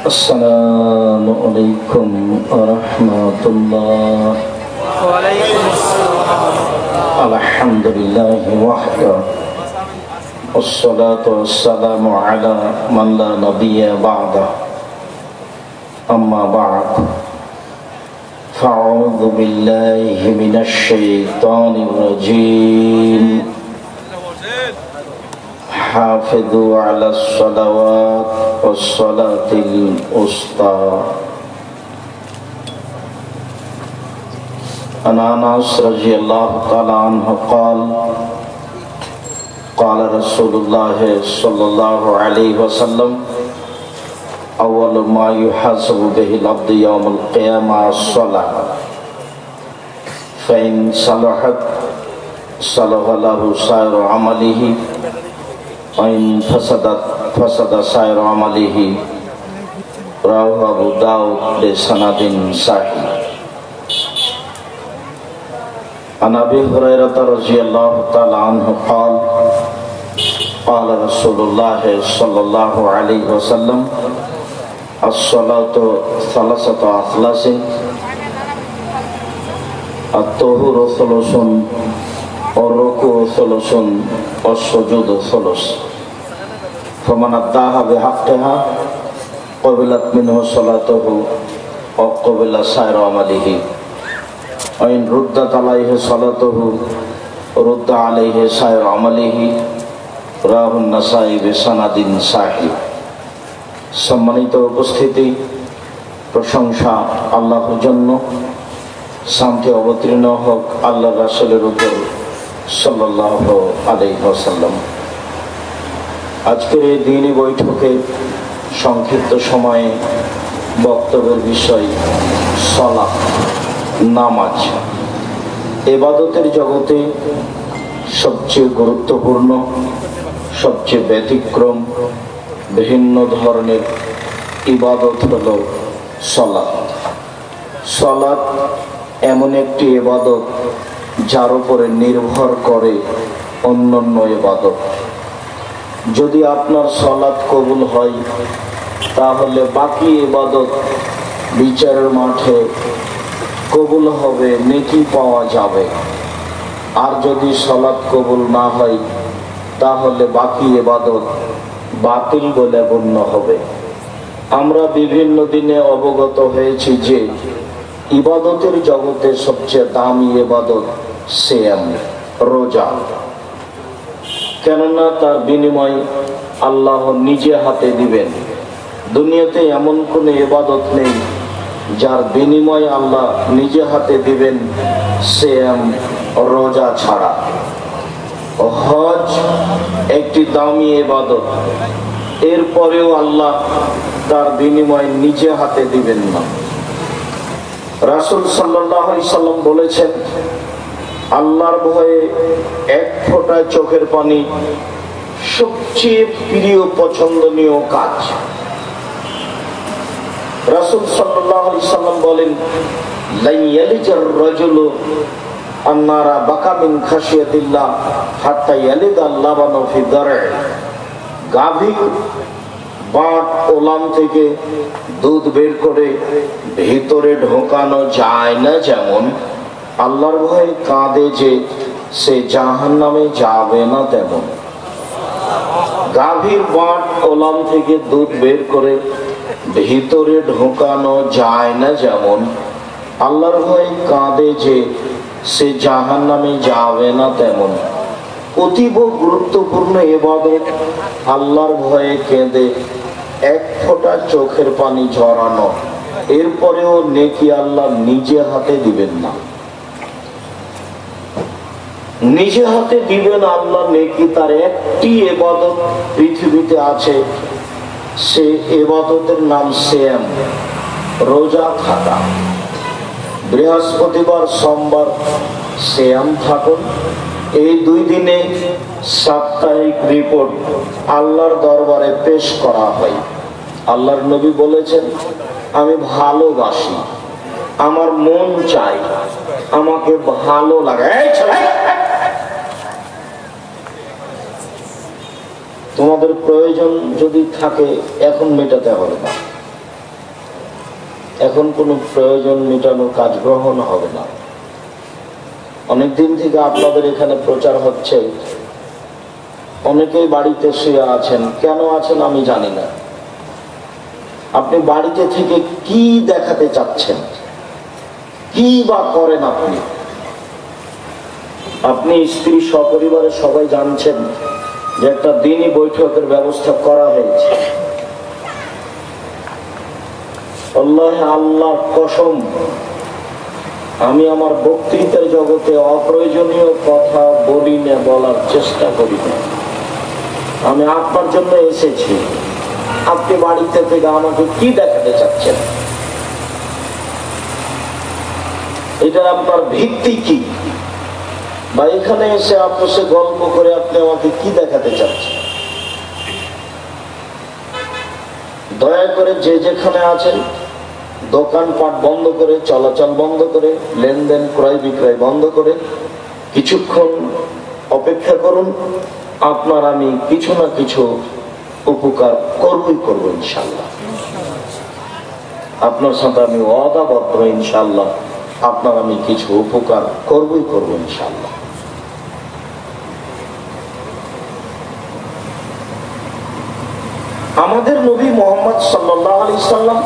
Assalamualaikum warahmatullahi wabarakatuh. Alhamdulillahi wahda. Wassalatu wassalamu ala man la nabiyya ba'da. Amma ba'd. Fa'udhu billahi minasy syaithanir rajim. Hafidhu ala salawat wassalatil usta. An Anas radhiyallahu ta'ala anhu qala qala Rasulullah sallallahu alaihi wasallam awwalu ma yuhasabu bihi al-'abdu yawm al-qiyamah as-salah fa in salahat salaha lahu sa'iru 'amalihi wa in fasadat fasada sa'iru 'amalihi. Rawahu Abu Dawud bi sanadin sahih. An Abi Hurairah radhiyallahu ta'ala anhu qala qala Rasulullah sallallahu alaihi wasallam as-salatu thalathatu akhlasin at-tuhuru thulusun ar-ruku' thulusun was-sujudu thulus faman addaha bihaqqiha qabilat minhu salatuhu wa qabila sa'iru amalihi wa in ruddat alayhi salatuhu rudda alayhi sa'iru amalihi. রাহুন নাসাই বিসানাদিন সাহিহ। সম্মানিত উপস্থিতি, প্রশংসা আল্লাহর জন্য, শান্তি অবতীর্ণ হোক আল্লাহ রাসূলের উপর সাল্লাল্লাহু আলাইহি ওয়াসাল্লাম। আজকের এই দিনী বৈঠকে সংক্ষিপ্ত সময়ে বক্তব্যের বিষয় সালাত, নামাজ। ইবাদতের জগতে সবচেয়ে গুরুত্বপূর্ণ, সবচেয়ে ব্যতিক্রম, ভিন্ন ধরনের ইবাদত হলো সালাত। সালাত এমন একটি ইবাদত যার উপরে নির্ভর করে অন্যান্য ইবাদত। যদি আপনার সালাত কবুল হয় তাহলে বাকি ইবাদত বিচারের মাঠে কবুল হবে, নেকি পাওয়া যাবে। আর যদি সালাত কবুল না হয় তাহলে বাকি ইবাদত বাতিল বলে গণ্য হবে। আমরা বিভিন্ন দিনে অবগত হয়েছি যে ইবাদতের জগতে সবচেয়ে দামি ইবাদত সিয়াম, রোজা। কেননা তার বিনিময় আল্লাহ নিজে হাতে দিবেন। দুনিয়াতে এমন কোনো ইবাদত নেই যার বিনিময় আল্লাহ নিজে হাতে দিবেন সিয়াম, রোজা ছাড়া। হজ একটি দামি ইবাদত, এরপরেও আল্লাহ তার বিনিময় নিজে হাতে দিবেন না। রাসূল সাল্লাল্লাহু আলাইহি সাল্লাম বলেছেন, আল্লাহর ভয়ে এক ফোঁটা চোখের পানি সবচেয়ে প্রিয় পছন্দনীয় কাজ। রাসূল সাল্লাল্লাহু আলাইহি সাল্লাম বলেন, লা ইয়ালিজার রাজুলু আন্নারা বাকা মিন খাশিয়াতিল্লাহ হাত্তা ইয়ালিদাল লাবানু ফি দার'i। গাভী বাট ওলান থেকে দুধ বের করে ভিতরে ঢোকানো যায় না, যেমন আল্লাহর ভয়ে কাঁদে যে সে জাহান্নামে যাবে না, তেমন গাভীর বাট ওলান থেকে দুধ বের করে ভিতরে ঢোকানো যায় না, যেমন আল্লাহর ভয়ে কাঁদে যে সে জাহান্নামে যাবে না, তেমন অতীব গুরুত্বপূর্ণ ইবাদত আল্লাহর ভয়ে কেঁদে এক ফোঁটা চোখের পানি ঝরানো, এরপরেও নেকি আল্লাহ নিজে হাতে দিবেন না। নিজে হাতে দিবেন আল্লাহ নেকি। তার একটি ইবাদত পৃথিবীতে আছে, সে ইবাদতের নাম সিয়াম, রোজা থাকা। বৃহস্পতিবার, সোমবার সিয়াম থাকুন। এই দুই দিনে সাপ্তাহিক রিপোর্ট আল্লাহর দরবারে পেশ করা হয়। আল্লাহর নবী বলেছেন, আমি ভালোবাসি, আমার মন চাই, আমাকে ভালো লাগে। তোমাদের প্রয়োজন যদি থাকে এখন মেটাতে হবে না, এখন কোনো প্রয়োজন মেটানোর কাজ গ্রহণ হবে না। অনেকদিন থেকে আপনাদের এখানে প্রচার হচ্ছে, অনেকেই বাড়িতে শুয়ে আছেন। কেন আছেন আমি জানি না। আপনি বাড়িতে থেকে কি দেখাতে চাচ্ছেন, কি বা করেন আপনি? আপনি স্ত্রী সপরিবারে সবাই জানছেন যে একটা দিনই বৈঠকের ব্যবস্থা করা হয়েছে। আল্লাহ কসম, আমি আমার বক্তৃতার জগতে অপ্রয়োজনীয় কথা বলি না, বলার চেষ্টা করি না। আমি আপনার জন্য এসেছি। আপনি বাড়িতে থেকে আমাকে কি দেখাতে চাচ্ছেন? এটার আপনার ভিত্তি কি? বা এখানে এসে আপোষে গল্প করে আপনি আমাকে কি দেখাতে চাচ্ছেন? দয়া করে যে যেখানে আছেন দোকানপাট বন্ধ করে, চলাচল বন্ধ করে, লেনদেন ক্রয় বিক্রয় বন্ধ করে কিছুক্ষণ অপেক্ষা করুন। আপনার আমি কিছু না কিছু উপকার করবই করব ইনশাল্লাহ। আপনার সাথে আমি ওয়াদাবদ্ধ, ইনশাল্লাহ আপনার আমি কিছু উপকার করবই করব ইনশাল্লাহ। আমাদের নবী মুহাম্মদ সাল্লাল্লাহু আলাইহি সাল্লাম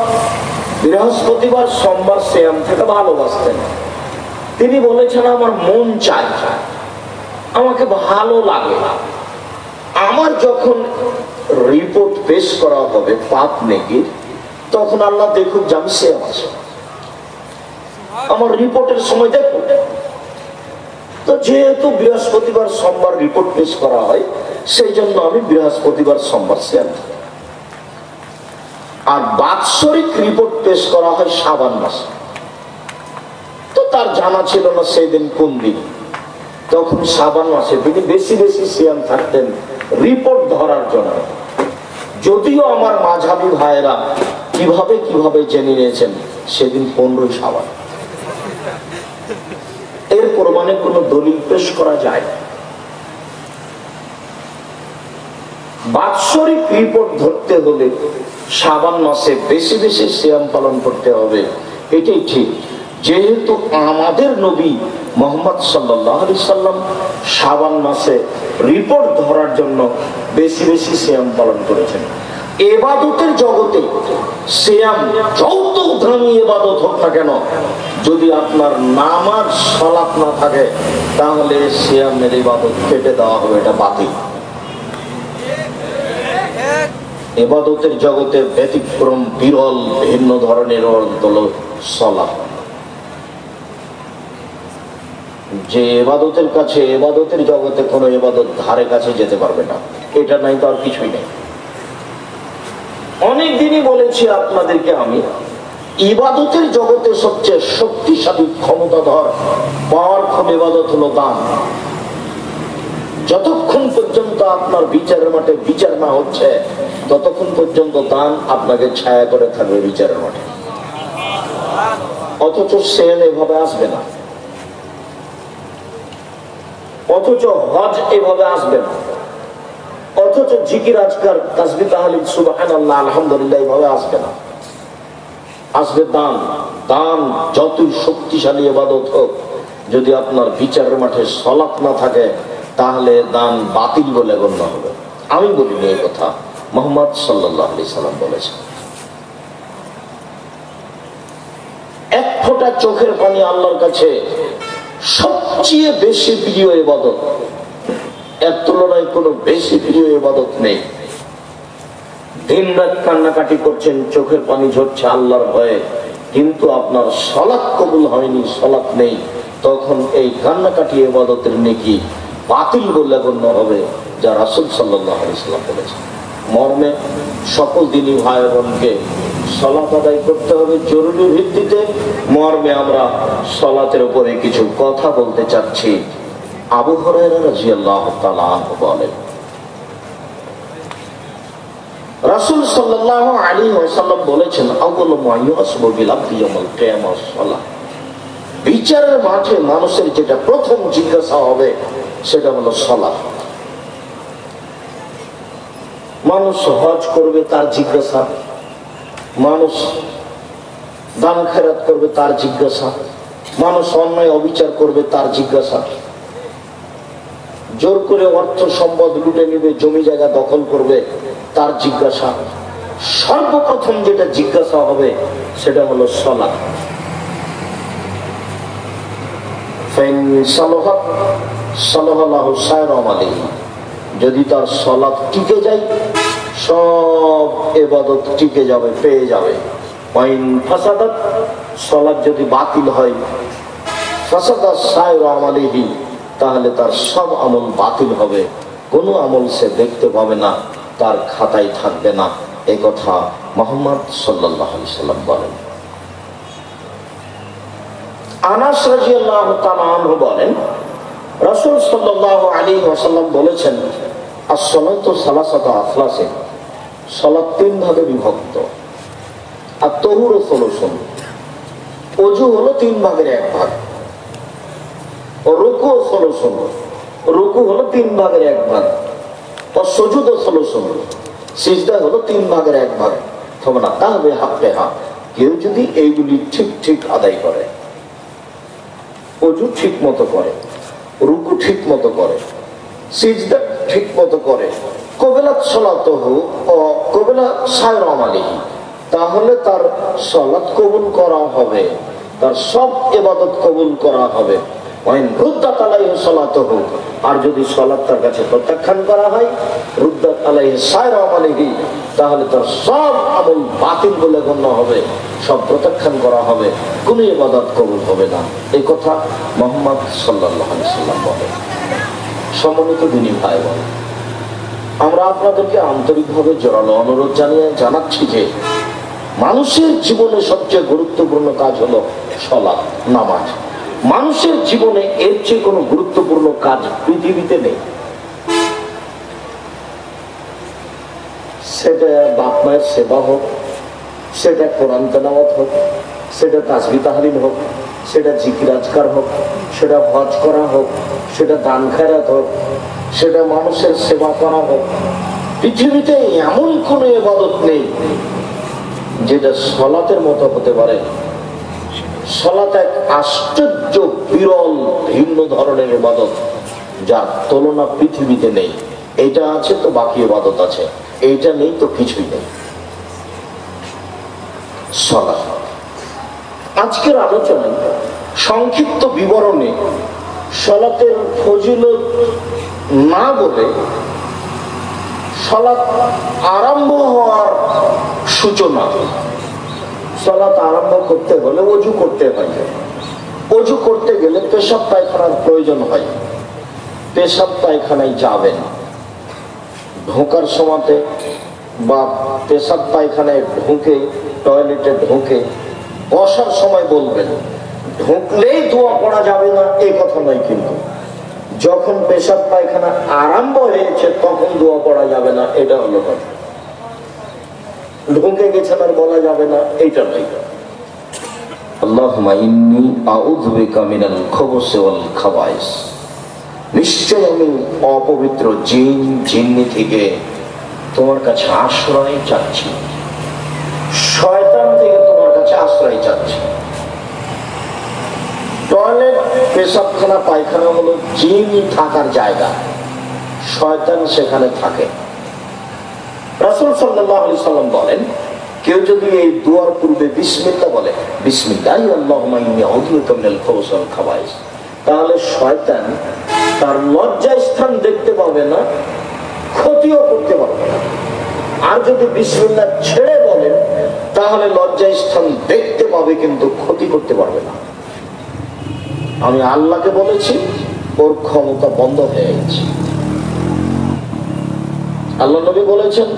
বৃহস্পতিবার সোমবার সিয়াম থেকে ভালোবাসতেন। তিনি বলেছেন, আমার মন চায়, আমাকে ভালো লাগে, আমার যখন রিপোর্ট পেশ করা হবে পাপ নেকির, তখন আল্লাহ দেখুক যে আমি সিয়াম আছি, আমার রিপোর্টের সময় দেখুন। তো যেহেতু বৃহস্পতিবার সোমবার রিপোর্ট পেশ করা হয়, সেই জন্য আমি বৃহস্পতিবার সোমবার সিয়াম। আর বাৎসরিক রিপোর্ট পেশ করা হয় শাবান মাসে। তো তার জানা ছিল না সেদিন কোন দিন। তখন শাবান মাসে তিনি বেশি বেশি সিয়াম থাকতেন রিপোর্ট ধরার জন্য। যদিও আমার মাঝাবি ভাইয়েরা কিভাবে কিভাবে জেনে নিয়েছেন সেদিন 15 শাবান। এর প্রমাণে কোনো দলিল পেশ করা যায় না। বাৎসরিক রিপোর্ট ধরতে হলে শাবান মাসে বেশি বেশি সিয়াম পালন করতে হবে, এটাই ঠিক। যেহেতু আমাদের নবী মুহাম্মদ সাল্লাল্লাহু আলাইহি সাল্লাম শাবান মাসে রিপোর্ট ধরার জন্য বেশি বেশি সিয়াম পালন করেছেন। ইবাদতের জগতে সিয়াম যত দামি ইবাদত হোক না কেন, যদি আপনার নামাজ সালাত না থাকে তাহলে সিয়ামের ইবাদত কেটে দেওয়া হবে, এটা বাতিল। ইবাদতের জগতে ব্যতিক্রম বিরল ভিন্ন ধরনের হলো সালাত। যে ইবাদতের কাছে, ইবাদতের জগতে কোনো ইবাদত ধারে কাছে যেতে পারবে না, এটা নাই তো আর কিছুই নেই। অনেকদিনই বলেছি আপনাদেরকে আমি, ইবাদতের জগতে সবচেয়ে শক্তিশালী ক্ষমতাধর পাওয়ারফুল ইবাদত হলো দান। যতক্ষণ পর্যন্ত আপনার বিচারের মাঠে বিচার না হচ্ছে, ততক্ষণ পর্যন্ত দান আপনাকে ছায়া করে থাকবে বিচারের মাঠে। অথচ সেল এভাবে আসবে না, অথচ হজ এভাবে আসবে না, অথচ জিকির আজকার তাসবিহ তাহলিল সুবহানাল্লাহ আলহামদুলিল্লাহ এভাবে আসবে না। আসবে দান। দান যতই শক্তিশালী ইবাদত হোক, যদি আপনার বিচারের মাঠে সালাত না থাকে তাহলে দান বাতিল বলে গণ্য হবে। আমি বলিনি এই কথা, মুহাম্মদ সাল্লাল্লাহু আলাইহি সাল্লাম বলেছেন। এক ফোঁটা চোখের পানি আল্লাহর কাছে সবচেয়ে বেশি প্রিয় ইবাদত, এর তুলনায় কোনো বেশি প্রিয় ইবাদত নেই। দিন রাত কান্নাকাটি করছেন, চোখের পানি ঝরছে আল্লাহর ভয়ে, কিন্তু আপনার সালাত কবুল হয়নি, সালাত নেই, তখন এই কান্নাকাটি ইবাদতের নেকি বাতিল বলে গণ্য হবে, যা রাসূল সাল্লাল্লাহু আলাইহি সাল্লাম বলেছেন। মর্মে সকল দিনী ভাই বোনকে সালাত আদায় করতে হবে জরুরি ভিত্তিতে। মর্মে আমরা সালাতের উপরে কিছু কথা বলতে চাচ্ছি। আবু হুরায়রা রাদিয়াল্লাহু তাআলা আনহু বলেন, রাসূল সাল্লাল্লাহু আলাইহি ওয়াসাল্লাম বলেছেন, আউয়ালু মা ইউহাসাবু বিল আবদি ইয়াউমাল কিয়ামাহ সালাত। বিচারের মাঠে মানুষের যেটা প্রথম জিজ্ঞাসা হবে সেটা হলো সালাত। মানুষ হজ করবে, তার জিজ্ঞাসা। মানুষ দান খেরাত করবে তার জিজ্ঞাসা, মানুষ অন্যায় অবিচার করবে তার জিজ্ঞাসা, জোর করে অর্থ সম্পদ লুটে নেবে, জমি জায়গা দখল করবে তার জিজ্ঞাসা। সর্বপ্রথম যেটা জিজ্ঞাসা হবে সেটা হলো সালাত। যদি তার সালাত টিকে যায়, সব ইবাদত টিকে যাবে, পেয়ে যাবে। ফাসাদাত, সালাত যদি বাতিল হয়, ফাসাদাত সায়রু আমালিহি, তাহলে তার সব আমল বাতিল হবে, কোনো আমল সে দেখতে পাবে না, তার খাতায় থাকবে না। এই কথা মুহাম্মদ সাল্লাল্লাহু আলাইহি সাল্লাম বলেন। আনাস রাদিয়াল্লাহু তাআলা আনহু বলেন, রাসূল সাল্লাল্লাহু আলাইহি ওয়াসাল্লাম বলেছেন, as-salatu salasatu aflasin, সালাত তিন ভাগে বিভক্ত। আর তহুর সলুশন, ওযু হলো তিন ভাগের এক ভাগ। ও রুকু সলুশন, রুকু হলো তিন ভাগের এক ভাগ। ও সুজুদ সলুশন, সিজদা হলো তিন ভাগের এক ভাগ। তবে না তাহবে হাতে হাত, কেউ যদি এইগুলি ঠিক ঠিক আদায় করে, ওযু ঠিক মতো করে, রুকু ঠিক মতো করে, সিজদা ঠিক মতো করে, কবিলাত সালাতুহু ও কবিলাত সায়রু আমালিহি, তাহলে তার সালাত কবুল করা হবে, তার সব ইবাদত কবুল করা হবে। রুদ্দাত আলাইহি সালাতুহু, আর যদি সালাত তার কাছে প্রত্যাখ্যান করা হয়, রুদ্দাত আলাইহি সায়রু আমালিহি, তাহলে তার সব আমল বাতিল বলে গণ্য হবে, সব প্রত্যাখ্যান করা হবে, কোনো ইবাদত কবুল হবে না। এই কথা মুহাম্মদ সাল্লাল্লাহু আলাইহি সাল্লাম বলেন। সম্মানিত দিনী ভাই বোন, আমরা আপনাদেরকে আন্তরিকভাবে জোরালো অনুরোধ জানাচ্ছি যে মানুষের জীবনে সবচেয়ে গুরুত্বপূর্ণ কাজ হলো সালাত, নামাজ। মানুষের জীবনে এর চেয়ে কোনো গুরুত্বপূর্ণ কাজ পৃথিবীতে নেই। সেটা বাপ মায়ের সেবা হোক, সেটা কোরআন তেলাওয়াত হোক, সেটা তাসবিহ তাহলিল হোক, সেটা জিকির আজকার হোক, সেটা হজ করা হোক, সেটা দান খেরাত হোক, সেটা মানুষের সেবা করা হোক, পৃথিবীতে এমন কোনো ইবাদত নেই যেটা সালাতের মতো হতে পারে। সালাত এক আশ্চর্য বিরল ভিন্ন ধরনের ইবাদত, যার তুলনা পৃথিবীতে নেই। এইটা আছে তো বাকি ইবাদত আছে, এইটা নেই তো কিছুই নেই। সালাত আজকের আলোচনায় সংক্ষিপ্ত বিবরণে সালাতের ফজিলত না বলে সালাত আরম্ভ হওয়ার সূচনা। সালাত আরম্ভ করতে হলে ওযু করতে হয়। ওযু করতে গেলে পেশাব পায়খানার প্রয়োজন হয়। পেশাব পায়খানায় যাবেন, ঢোকার সময়তে বা পেশাব পায়খানায় ঢুকে, টয়লেটে ঢুকে বসার সময় বলবেন। ঢুকলেই দোয়া পড়া যাবে না এই কথা নয়, কিন্তু যখন পেশাব পায়খানা আরম্ভ হয়েছে তখন দোয়া পড়া যাবে না, এটা হলো কথা। ঢুকে গেছেন আর বলা যাবে না, এইটা নয়। আল্লাহুম্মা ইন্নী আউযু বিকা মিনাল খুবুসি ওয়াল খাবাইস, নিশ্চয় আমি অপবিত্র জিন জিন্নি থেকে তোমার কাছে আশ্রয় চাচ্ছি, শয়তান থেকে তোমার কাছে আশ্রয় চাচ্ছি। টয়লেট, পেশাবখানা, পায়খানা হলো জিন থাকার জায়গা, শয়তান সেখানে থাকে। রাসূল সাল্লাল্লাহু আলাইহি সাল্লাম বলেন, কেউ যদি এই দুয়ার পূর্বে বিসমিল্লাহ বলে, বিসমিল্লাহি আল্লাহুম্মা ইন্নী আউযু বিকা মিনাল খুবুসি ওয়াল খাবাইস, তাহলে শয়তান তার লজ্জা স্থান দেখতে পাবে না, ক্ষতিও করতে পারবে না। আর যদি বিসমিল্লাহ ছেড়ে বলেন, তাহলে লজ্জা স্থান দেখতে পাবে কিন্তু ক্ষতি করতে পারবে না। আমি আল্লাহকে বলেছি, ওর ক্ষমতা বন্ধ হয়ে গেছে। আল্লাহ নবী বলেছেন,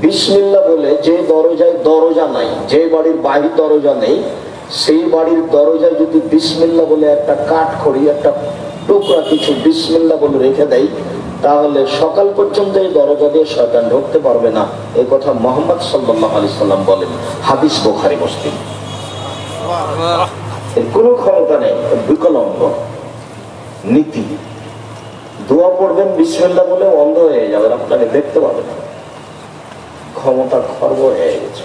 বিসমিল্লাহ বলে যে দরজায় দরজা নাই, যে বাড়ির বাহির দরজা নেই, সেই বাড়ির দরজায় যদি বিসমিল্লাহ বলে একটা কাঠ খড়ি, একটা টুকরা কিছু বিসমিল্লাহ বলে রেখে দেয়, তাহলে সকাল পর্যন্ত এই দরজা দিয়ে শয়তান ঢুকতে পারবে না। এই কথা মুহাম্মদ সাল্লাল্লাহু আলাইহি সাল্লাম বলেন, হাদিস বুখারী মুসলিম। এর কোনো ক্ষমতা নেই, বিকলঙ্গ নীতি। দোয়া পড়বেন বিসমিল্লাহ বলে, বন্ধ হয়ে যাবে, আপনাকে দেখতে পাবেন না, ক্ষমতা খর্ব হয়ে গেছে।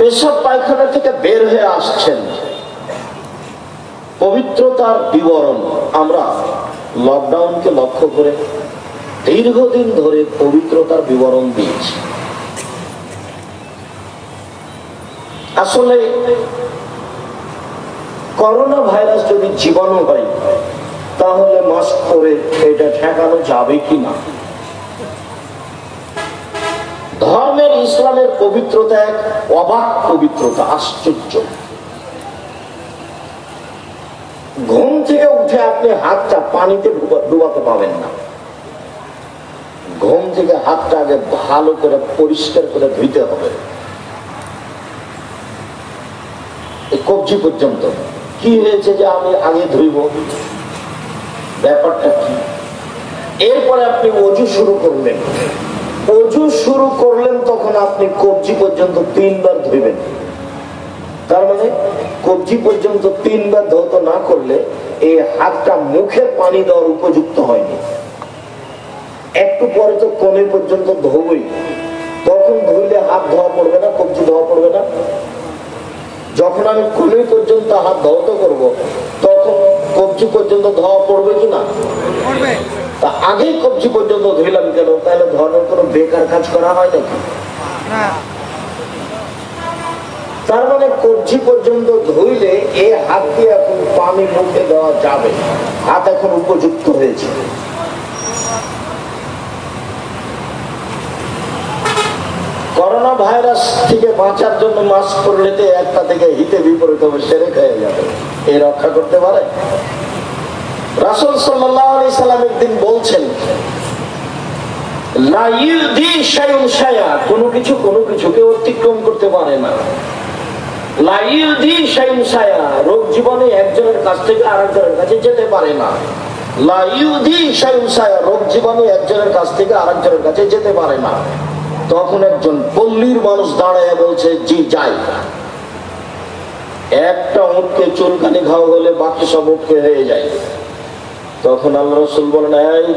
পেশাব পায়খানা থেকে বের হয়ে আসছেন, পবিত্রতার বিবরণ আমরা লকডাউনকে লক্ষ্য করে দীর্ঘদিন ধরে পবিত্রতার বিবরণ দিয়েছি। আসলে করোনা ভাইরাস যদি জীবাণু হয় তাহলে মাস্ক পরে এটা ঠেকানো যাবে কিনা? ধর্মের ইসলামের পবিত্রতা এক অবাক পবিত্রতা, আশ্চর্য। ঘুম থেকে উঠে আপনি হাতটা পানিতে ডুবাতে পাবেন না। ঘুম থেকে হাতটা আগে ভালো করে পরিষ্কার করে ধুইতে হবে, কবজি পর্যন্ত। কি হয়েছে যে আমি আগে ধুইব, ব্যাপারটা কি? এরপরে আপনি অজু শুরু করলেন, অজু শুরু করলেন তখন আপনি কবজি পর্যন্ত 3 বার ধুইবেন। তার মানে কবজি পর্যন্ত 3 বার ধৌত না করলে এই হাতটা মুখে পানি দেওয়ার উপযুক্ত হয়নি। একটু পরে তো কোণে পর্যন্ত ধোবই, তখন ধুইলে হাত ধোয়া পড়বে না, কবজি ধোয়া পড়বে না। যখন আমি কোণে পর্যন্ত হাত ধৌত করব তখন কবজি পর্যন্ত ধোয়া পড়বে কিনা? তা আগেই কবজি পর্যন্ত ধুইলাম কেন? তাহলে ধর্মের কোনো বেকার কাজ করা হয় নাকি? তার মানে কবজি পর্যন্ত ধুইলে এই হাত দিয়ে এখন পানি মুখে দেওয়া যাবে, হাত এখন উপযুক্ত হয়েছে। করোনা ভাইরাস থেকে বাঁচার জন্য মাস্ক পরলে একটা থেকে হিতে বিপরীত হবে, সেরে খেয়ে যাবে। এ রক্ষা করতে পারে? রাসূল সাল্লাল্লাহু আলাইহি সাল্লাম একদিন বলছেন, লা ইউদি শাইউন শাইআ, কোনো কিছু কোনো কিছুকে অতিক্রম করতে পারে না। লা ইউদি শাইউন শাইআ, রোগ জীবনে একজনের কাছ থেকে আরেকজনের কাছে যেতে পারে না। লা ইউদি শাইউন শাইআ, রোগ জীবনে একজনের কাছ থেকে আরেকজনের কাছে যেতে পারে না। তখন একজন পল্লীর মানুষ দাঁড়ায় বলছে, জি যাই। একটা উটকে চুলকানি খাওয়া হলে বাকি সব উটকে হয়ে যায়। তখন আল্লাহ রাসূল বলেন, এই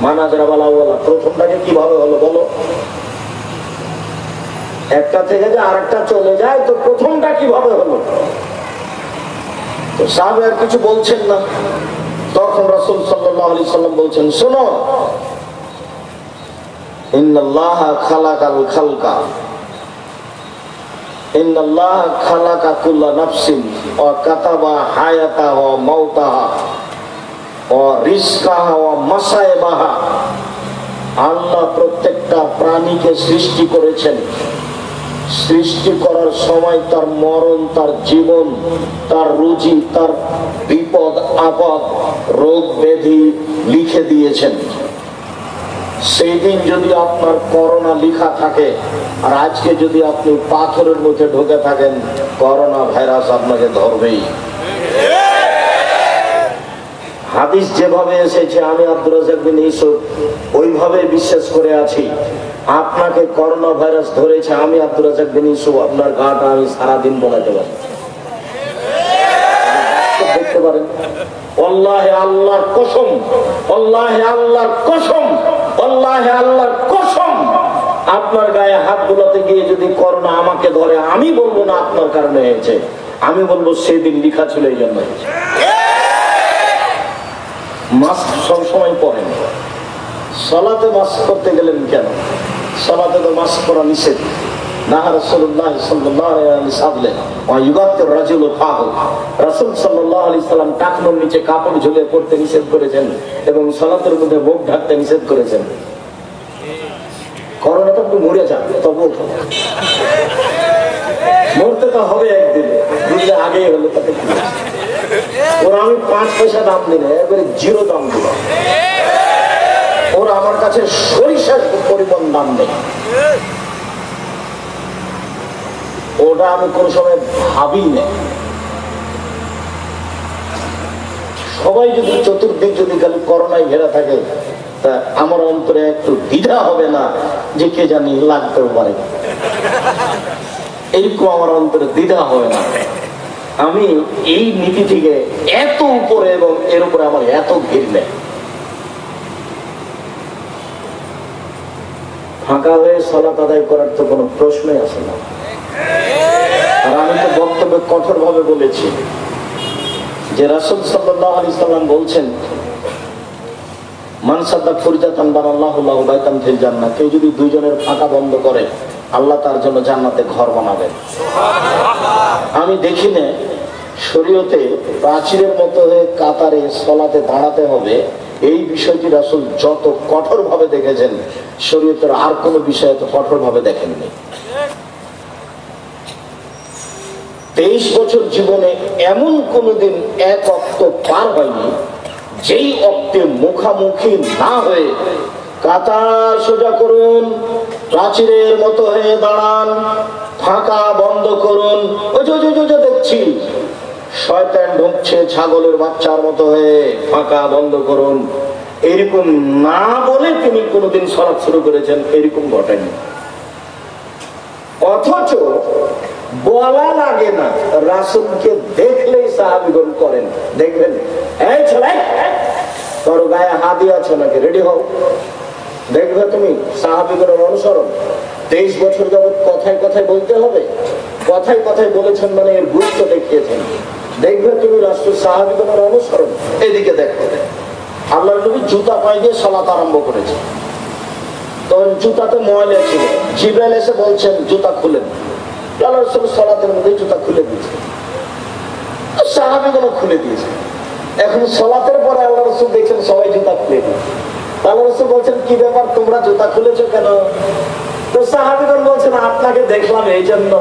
মানাজরা বালাওয়ালা, প্রথমটাকে কিভাবে হলো বলো? একটা থেকে যে আরেকটা চলে যায় তো প্রথমটা কিভাবে হলো? তো সাহাবা আর কিছু বলছেন না। তখন রাসূল সাল্লাল্লাহু আলাইহি সাল্লাম বলছেন, শোনো, ইন্নাল্লাহা খালাকাল খালকা, ইন্নাল্লাহা খালাকা কুল্লা নাফসিন ওয়া কাতাবা হায়াতাহা ওয়া মাউতাহা ওয়া রিজকাহা ওয়া মাসাইবাহা। আল্লাহ প্রত্যেকটা প্রাণীকে সৃষ্টি করেছেন। সৃষ্টি করার সময় তার মরণ, তার জীবন, তার রুজি, তার বিপদ আপদ, রোগ ব্যাধি লিখে দিয়েছেন। সেই দিন যদি আপনার করোনা লিখা থাকে আর আজকে যদি আপনি পাথরের মধ্যে ঢুকে থাকেন, করোনা ভাইরাস আপনাকে ধরবেই। হাদিস যেভাবে এসেছে, আমি আব্দুর রাজ্জাক বিন ইউসুফ ওইভাবে বিশ্বাস করে আছি। আপনাকে করোনা ভাইরাস ধরেছে, আমি আব্দুর রাজ্জাক বিন ইউসুফ আপনার গাটা আমি সারাদিন বলাতে পারি। দেখতে পারেন, আল্লাহে আল্লাহর কসম, আল্লাহে আল্লাহর কসম, আল্লাহে আল্লাহর কসম, আপনার গায়ে হাত বোলাতে গিয়ে যদি করোনা আমাকে ধরে, আমি বলবো না আপনার কারণে হয়েছে, আমি বলবো সেদিন লিখা ছিল এই জন্য হয়েছে। মাস্ক সবসময় পরেন, সালাতে মাস্ক করতে গেলেন কেন? সালাতে তো মাস্ক পরা নিষেধ। রাসূল সাল্লাল্লাহু আলাইহি সাল্লাম টাকনোর নিচে কাপড় ঝুলিয়ে পড়তে নিষেধ করেছেন এবং সালাতের মধ্যে মুখ ঢাকতে নিষেধ করেছেন। করোনা তো মরে যান, তবু মরতে তো হবে একদিন, দুদিন আগেই হলো তাতে কি? ওরা আমি 5 পয়সা দাম দিলে একবারে 0 দাম দিল। ওরা আমার কাছে সরিষার পরিমাণ দাম দেয়, ওটা আমি কোন সময় ভাবি না। সবাই যদি চতুর্দিক যদি খালি করোনায় ঘেরা থাকে, তা আমার অন্তরে একটু দ্বিধা হবে না যে কে জানি লাগতেও পারে, এইরকম আমার অন্তরে দ্বিধা হবে না। আমি এই নীতি থেকে এত উপরে এবং এর উপরে আমার এত ভিড় নেই। ফাঁকা হয়ে সালাত আদায় করার তো কোনো প্রশ্নই আসে না। আর আমি তো বক্তব্যে কঠোর ভাবে বলেছি যে রাসূল সাল্লাল্লাহু আলাইহি সাল্লাম বলছেন, মান সাদ্দাক ফুরজাতান বানাল্লাহু লাহু বাইতান ফিল জান্নাহ, কেউ যদি দুইজনের ফাঁকা বন্ধ করে আল্লাহ তার জন্য জান্নাতে ঘর বানাবেন। আমি দেখি না শরীয়তে প্রাচীরের মতো হয়ে কাতারে সলাতে দাঁড়াতে হবে, এই বিষয়টি রাসূল যত কঠোর ভাবে দেখেছেন শরীয়তের আর কোনো বিষয়ে তো কঠোর ভাবে দেখেননি। 23 বছর জীবনে এমন কোনদিন এক অক্ত পার হয়নি যেই অক্তে মুখামুখি না হয়ে কাতার সোজা করুন, প্রাচীরের মতো হয়ে দাঁড়ান, ফাঁকা বন্ধ করুন, ওই যে দেখছি শয়তান ঢুকছে ছাগলের বাচ্চার মতো হয়ে, ফাঁকা বন্ধ করুন, এরকম না বলে তিনি কোনোদিন সালাত শুরু করেছেন এরকম ঘটেনি। অথচ বলা লাগে না, রাসূলকে দেখলেই সাহাবীগণ করেন। দেখবেন, এই ছেলে তোর গায়ে হাতি আছে নাকি, রেডি হও। দেখবে তুমি সাহাবীগণের অনুসরণ। 23 বছর যাবত কথায় কথায় বলতে হবে, কথায় কথায় বলেছেন মানে এর গুরুত্ব দেখিয়েছেন। দেখবে তুমি রাসূল সাহাবীগণের অনুসরণ। এদিকে দেখো, আল্লাহর নবী জুতা পায়ে দিয়ে সালাত আরম্ভ করেছে, তখন জুতাতে ময়লা ছিল, জিবরাইল এসে বলছেন জুতা খুলেন। আল্লাহ রাসূল সালাতের মধ্যে জুতা খুলে দিয়েছে, সাহাবীগণ খুলে দিয়েছে। এখন সালাতের পরে আল্লাহ রাসূল দেখছেন সবাই জুতা খুলে দিয়েছে। আল্লাহ রাসূল বলছেন কি ব্যাপার, তোমরা জুতা খুলেছো কেন? তো সাহাবীগণ বলছেন আপনাকে দেখলাম এই জন্য।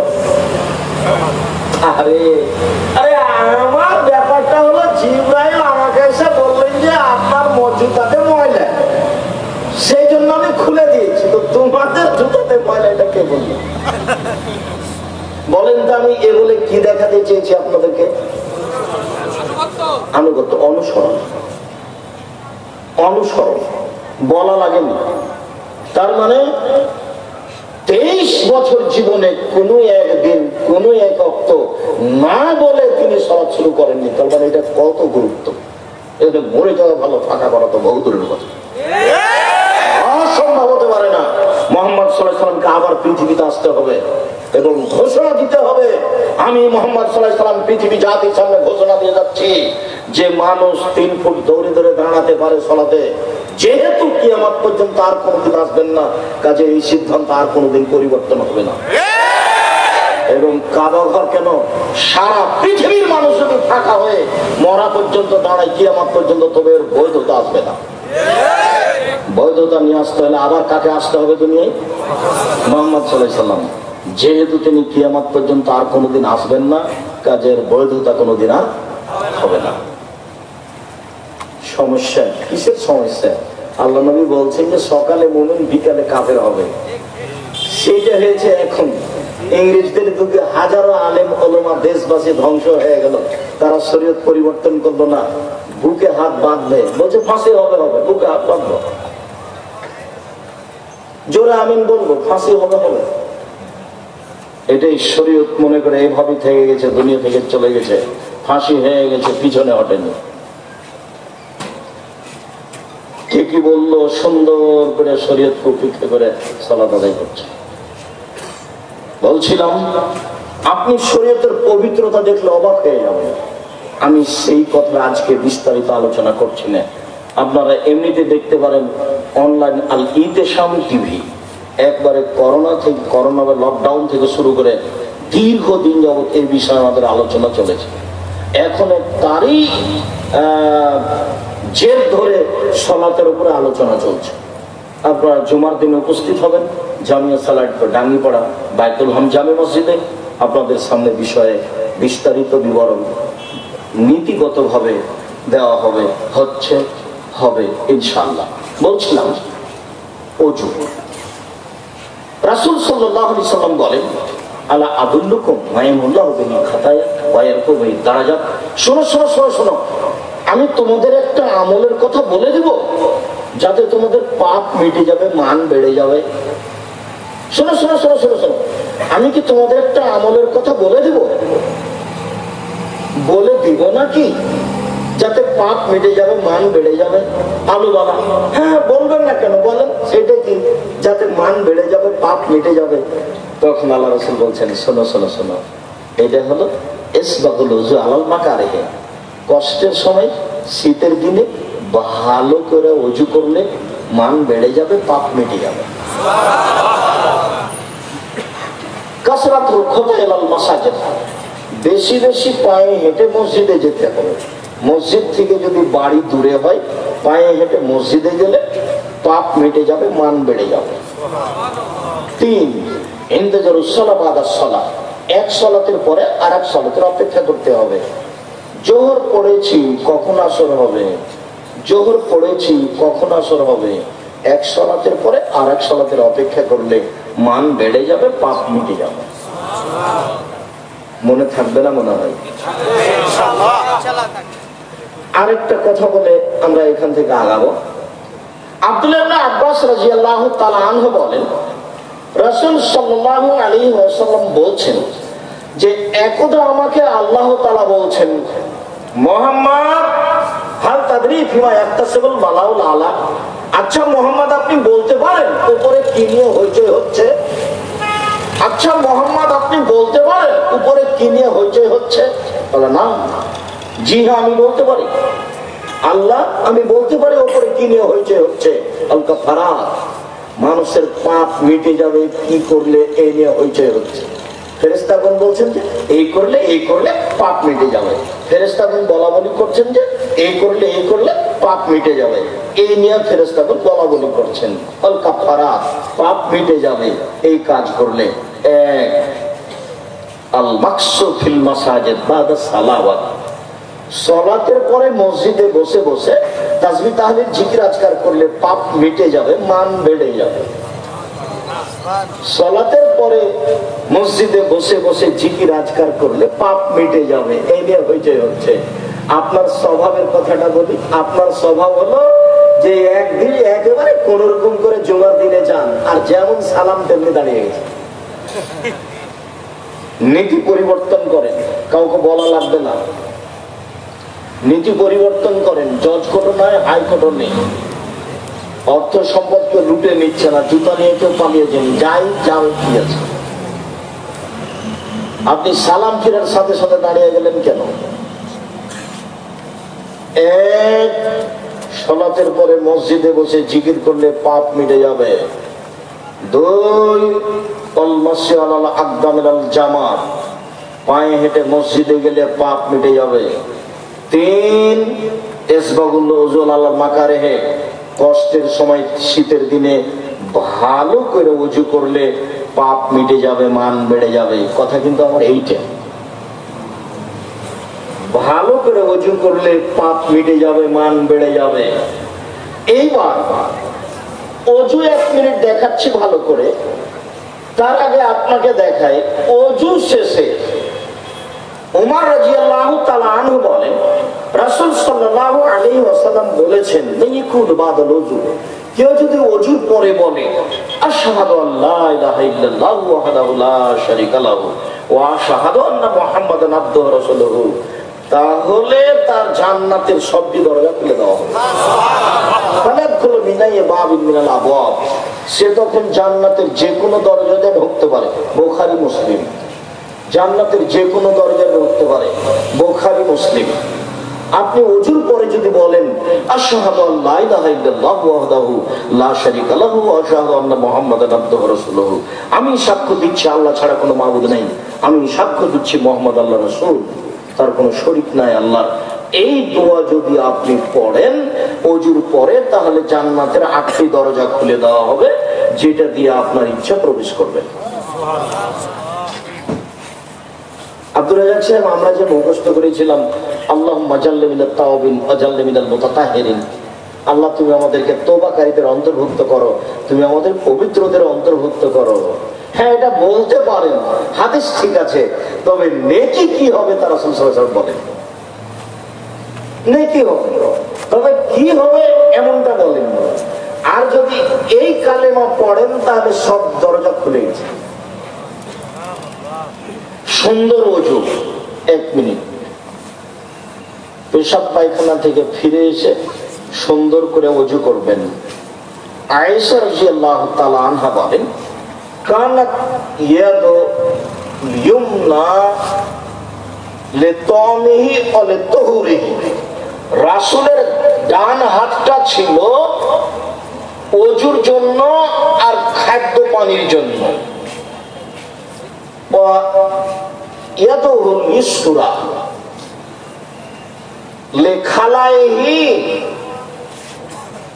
আরে আরে আমার ব্যাপারটা হলো জিবরাইল আমাকে এসে বললেন যে আপনার জুতাতে ময়লা, সেই জন্য আমি খুলে দিয়েছি। তো তোমাদের জুতাতে ময়লা এটা কে বললো? বলেন তো আমি এ বলে কি দেখাতে চেয়েছি আপনাদেরকে? আনুগত্য, অনুসরণ। অনুসরণ বলা লাগেনি। তার মানে 23 বছর জীবনে কোনো একদিন কোনো এক অক্ত না বলে তিনি সালাত শুরু করেননি। তার মানে এটা কত গুরুত্ব। এটা মরে যাওয়া ভালো, ফাঁকা করা তো বহু দূরের কথা, অসম্ভব হতে পারে না। মুহাম্মদ সাল্লাল্লাহু আলাইহি ওয়াসাল্লামকে আবার পৃথিবীতে আসতে হবে এবং ঘোষণা দিতে হবে, আমি মুহাম্মদ সাল্লাল্লাহু আলাইহি ওয়াসাল্লাম পৃথিবী জাতির সামনে ঘোষণা দিয়ে যাচ্ছি যে মানুষ 3 ফুট দৌড়ে দৌড়ে দাঁড়াতে পারে সালাতে, যেহেতু কিয়ামত পর্যন্ত আর কোনোদিন আসবেন না, কাজে এই সিদ্ধান্ত আর কোনোদিন পরিবর্তন হবে না। এবং কাবা ঘর কেন, সারা পৃথিবীর মানুষ যদি ফাঁকা হয়ে মরা পর্যন্ত দাঁড়ায় কিয়ামত পর্যন্ত, তবে এর বৈধতা আসবে না। বৈধতা নিয়ে আসতে হলে আবার কাকে আসতে হবে দুনিয়ায়? মুহাম্মদ সাল্লাল্লাহু আলাইহি ওয়াসাল্লাম। যেহেতু তিনি কিয়ামত পর্যন্ত আর কোনোদিন আসবেন না, কাজের বৈধতা কোনোদিন আর হবে না। সমস্যা কিসের সমস্যা? আল্লাহ নবী বলছেন যে সকালে মুমিন বিকালে কাফের হবে। সেটা হয়েছে এখন। ইংরেজদের যুগে হাজারো আলেম ওলামা দেশবাসী ধ্বংস হয়ে গেল, তারা শরীয়ত পরিবর্তন করলো না, বুকে হাত বাঁধবে, বলছে ফাঁসি হবে, বুকে হাত বাঁধবো, জোরে আমিন বলবো, ফাঁসি হবে। এটাই শরীয়ত মনে করে এইভাবে থেকে গেছে, দুনিয়া থেকে চলে গেছে, ফাঁসি হয়ে গেছে, পিছনে হটেনি। ঠিকই বললো, সুন্দর করে শরীয়তকে উপেক্ষা করে সালাত আদায় করছে। বলছিলাম আপনি শরীয়তের পবিত্রতা দেখলে অবাক হয়ে যাবেন। আমি সেই কথা আজকে বিস্তারিত আলোচনা করছি না, আপনারা এমনিতে দেখতে পারেন অনলাইন আল ইতেশাম টিভি। একবারে করোনা বা লকডাউন থেকে শুরু করে দীর্ঘদিন যাবত এই বিষয়ে আমাদের আলোচনা চলেছে। এখন তারই জের ধরে সালাতের উপরে আলোচনা চলছে। আপনারা জুমার দিনে উপস্থিত হবেন জামিয়া সালাত ডাঙ্গিপাড়া বাইতুল হাম জামে মসজিদে। আপনাদের সামনে বিষয়ে বিস্তারিত বিবরণ নীতিগতভাবে দেওয়া হবে, হবে ইনশাআল্লাহ। বলছিলাম ওযু। রাসূল সাল্লাল্লাহু আলাইহি ওয়াসাল্লাম বলেন, আলা আদুল্লুকুম মায়ামুল্লাহু বিল খাতায়া ওয়া ইয়ারফু বিল দারাজাত। শোনো, আমি তোমাদের একটা আমলের কথা বলে দেব যাতে তোমাদের পাপ মিটে যাবে, মান বেড়ে যাবে। শোনো, আমি কি তোমাদের একটা আমলের কথা বলে দিব নাকি যাতে পাপ মিটে যাবে, মান বেড়ে যাবে? আলু বাবা, হ্যাঁ বলবেন না কেন, বলেন সেটা কি যাতে মান বেড়ে যাবে, পাপ মিটে যাবে? তখন আল্লাহ রাসূল বলছেন, শোনো, এটা হলো ইসবাগুল ওযু আলাল মাকারিহে। কষ্টের সময় শীতের দিনে ভালো করে ওযু করলে মান বেড়ে যাবে, পাপ মিটে যাবে। কাসরাতুল খুতা ইলাল মাসাজিদ, বেশি বেশি পায়ে হেঁটে মসজিদে যেতে হবে। মসজিদ থেকে যদি বাড়ি দূরে হয়, পায়ে হেঁটে মসজিদে গেলে পাপ মিটে যাবে, মান বেড়ে যাবে। 3, ইন্তেজারুস সালাহ বাদাস সালাহ, এক সালাতের পরে আরেক সালাতের অপেক্ষা করতে হবে। জোহর পড়েছি কখন আসর হবে, জোহর পড়েছি কখন আসর হবে, এক সালাতের পরে আরেক সালাতের অপেক্ষা করলে মান বেড়ে যাবে, পাপ মিটে যাবে। মনে থাকবে না মনে হয়? আরেকটা কথা বলে আমরা এখান থেকে আগাবো। আব্দুল্লাহ ইবনে আব্বাস রাদিয়াল্লাহু তাআলা আনহু বলেন, রাসূল সাল্লাল্লাহু আলাইহি ওয়াসাল্লাম বলছেন যে একদা আমাকে আল্লাহ তাআলা বলছেন, মুহাম্মদ হাল তাদরি ফিমা ইয়াক্তাসিবুল মালাউল আলা, আচ্ছা মুহাম্মদ আপনি বলতে পারেন উপরে কি নিয়ে হইচই হচ্ছে? আচ্ছা মুহাম্মদ আপনি বলতে পারেন উপরে কি নিয়ে হইচই হচ্ছে? বলে না। জি হ্যাঁ আমি বলতে পারি। আল্লাহ আমি বলতে পারি উপরে কি নিয়ে হইচই হচ্ছে। আল কাফারাত, মানুষের পাপ মিটে যাবে কি করলে এই নিয়ে হইচই হচ্ছে। ফেরেশতাগণ বলছেন যে এই করলে পাপ মিটে যাবে। ফেরেশতাগণ বলাবলি করছেন যে এই করলে পাপ মিটে যাবে। এই নিয়ে ফেরেশতাগণ বলাবলি করছেন। আল কাফারাত, পাপ মিটে যাবে এই কাজ করলে। এক, আল মাকসু ফিল মাসাজিদ বাদা সালাওয়াত, সালাতের পরে মসজিদে বসে বসে তাসবিহ তাহলিল জিকির আজকার করলে পাপ মিটে যাবে, মান বেড়ে যাবে। সালাতের পরে মসজিদে বসে বসে জিকির আজকার করলে পাপ মিটে যাবে, এই নিয়ে হইচই হচ্ছে। আপনার স্বভাবের কথাটা বলি। আপনার স্বভাব হলো যে একদিন একেবারে কোন রকম করে জুমার দিনে যান, আর যেমন সালাম তেমনি দাঁড়িয়ে গেছে। নীতি পরিবর্তন করেন, কাউকে বলা লাগবে না। নীতি পরিবর্তন করেন, জজ কোর্টও নয়, হাইকোর্টও নেই। অর্থ সম্পদকে লুটে নিচ্ছে না, জুতা নিয়ে কেউ পালিয়েছেন, যাই যাও কি আছে। আপনি সালাম ফিরার সাথে সাথে দাঁড়িয়ে গেলেন কেন? এক, সালাতের পরে মসজিদে বসে জিকির করলে পাপ মিটে যাবে। 2, আল মাসি আলাল আকদাম আল জামাত, পায়ে হেঁটে মসজিদে গেলে পাপ মিটে যাবে। 3, ইসবাগুল ওযু আলাল মাকারিহে, কষ্টের সময় শীতের দিনে ভালো করে ওযু করলে পাপ মিটে যাবে, মান বেড়ে যাবে। কথা কিন্তু আমার এইটা, ভালো করে ওযু করলে পাপ মিটে যাবে, মান বেড়ে যাবে। এইবার ওযু 1 মিনিট দেখাচ্ছি ভালো করে, তার আগে আপনাকে দেখাই ওযু শেষে ওমর রাদিয়াল্লাহু তাআলা আনহু বলেন, রাসূল সাল্লাল্লাহু আলাইহি ওয়াসাল্লাম বলেছেন, ইয়াকুল বাদাল ওযু, কেউ যদি ওযুর পরে বলে আশহাদু আল্লা ইলাহা ইল্লাল্লাহু ওয়াহদাহু লা শারীকা লাহু ওয়া আশহাদু আন্না মুহাম্মাদান আবদুহু ওয়া রাসূলুহু, তাহলে তার জান্নাতের সবটি দরজা খুলে দেওয়া হবে। ফালাদখুলু মিনাইয়া বাবিন মিনাল আবওয়াব, সে তখন জান্নাতের যে কোনো দরজাতে ঢুকতে পারে। বুখারী মুসলিম। জান্নাতের যে কোনো দরজায় ঢুকতে পারে, বুখারী মুসলিম। আপনি ওযুর পরে যদি বলেন আশহাদু আল্লা ইলাহা ইল্লাল্লাহু ওয়াহদাহু লা শারীকা লাহু ওয়া আশহাদু আন্না মুহাম্মাদান আবদুহু ওয়া রাসূলুহু, আমি সাক্ষ্য দিচ্ছি আল্লাহ ছাড়া কোনো মাবুদ নাই, আমি সাক্ষ্য দিচ্ছি মুহাম্মদ আল্লাহর রাসূল, তার কোনো শরীক নাই আল্লাহ। এই দোয়া যদি আপনি পড়েন ওযুর পরে, তাহলে জান্নাতের 8টি দরজা খুলে দেওয়া হবে, যেটা দিয়ে আপনার ইচ্ছা প্রবেশ করবে। আব্দুর রাজ্জাক সাহেব, আমরা যে মুখস্থ করেছিলাম আল্লাহুম্মা জাল্লি মিনাত তাওবিন ওয়া জাল্লি মিনাল মুতাতাহহিরিন, আল্লাহ তুমি আমাদেরকে তওবাকারীদের অন্তর্ভুক্ত করো, তুমি আমাদের পবিত্রদের অন্তর্ভুক্ত করো। হ্যাঁ, এটা বলতে পারেন, হাদিস ঠিক আছে, তবে নেকি কি হবে তা রাসূল সাল্লাল্লাহু আলাইহি ওয়াসাল্লাম বলেন। নেকি হবে, তবে কি হবে এমনটা বলেন। আর যদি এই কালেমা পড়েন তাহলে সব দরজা খুলে গেছে। সুন্দর ওযু, 1 মিনিট পেশাব পায়খানা থেকে ফিরে এসে সুন্দর করে ওযু করবেন। আয়েশা রাদিয়াল্লাহু তাআলা আনহা বলেন, কানাত ইয়াদু ইউমনা লিতামিহি ওয়া লিতুহুরিহি, রাসূলের ডান হাতটা ছিল ওযুর জন্য আর খাদ্য পানির জন্য, ওয়া ইয়াদুহুল ইসরা লিখালাইহি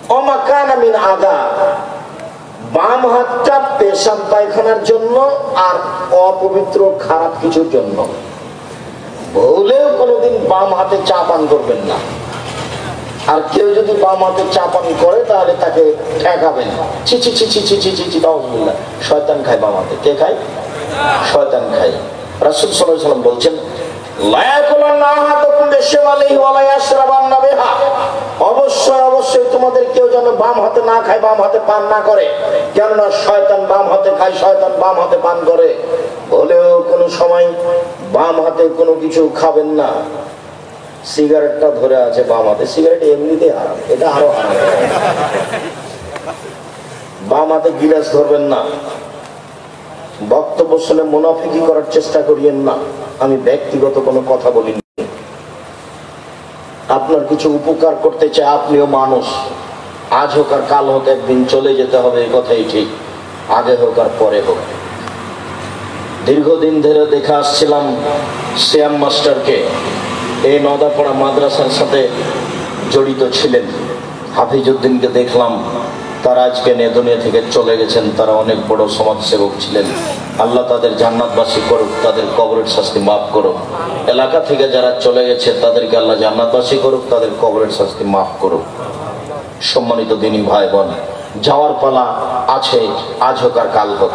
ওয়া মা কানা মিন আদা, বাম হাতটা পেশাব পায়খানার জন্য আর অপবিত্র খারাপ কিছুর জন্য। ভুলেও কোনোদিন বাম হাতে চা পান করবেন না। আর কেউ যদি বাম হাতে চা পান করে তাহলে তাকে ঠেকাবেন, ছি ছি ছি ছি ছি ছি ছি ছি, নাউযুবিল্লাহ। শয়তান খায় বাম হাতে। কে খায়? শয়তান খায়। রাসূল সাল্লাল্লাহু আলাইহি ওয়াসাল্লাম বলছেন, লা ইয়াকুলান্না আহাদুকুম বিশিমালিহি ওয়া লা ইয়াশরাবান্না বিহা, অবশ্যই অবশ্যই তোমাদের কেউ যেন বাম হাতে না খায়, বাম হাতে পান না করে, কেননা শয়তান বাম হাতে খায়, শয়তান বাম হাতে পান করে। বলেও কোনো সময় বাম হাতে কোনো কিছু খাবেন না। সিগারেটটা ধরে আছে বাম হাতে, সিগারেট এমনিতেই হারাম, এটা আরো হারাম। বাম হাতে গিলাস ধরবেন না। বক্তব্য শুনে মুনাফিকি করার চেষ্টা করিয়েন না। আমি ব্যক্তিগত কোনো কথা বলিনি, আপনার কিছু উপকার করতে চাই। আপনিও মানুষ, আজ হোক আর কাল হোক একদিন চলে যেতে হবে, এই কথাই ঠিক। আগে হোক আর পরে হোক। দীর্ঘদিন ধরে দেখে আসছিলাম শ্যাম মাস্টারকে, এই নদাপাড়া মাদ্রাসার সাথে জড়িত ছিলেন। হাফিজউদ্দিনকে দেখলাম, তারা আজকে দুনিয়া থেকে চলে গেছেন। তারা অনেক বড় সমাজসেবক ছিলেন। আল্লাহ তাদের জান্নাতবাসী করুক, তাদের কবরের শাস্তি মাফ করুক। এলাকা থেকে যারা চলে গেছে তাদেরকে আল্লাহ জান্নাতবাসী করুক, তাদের কবরের শাস্তি মাফ করুক। সম্মানিত দিনী ভাই বোন, যাওয়ার পালা আছে, আজ হোক আর কাল হোক।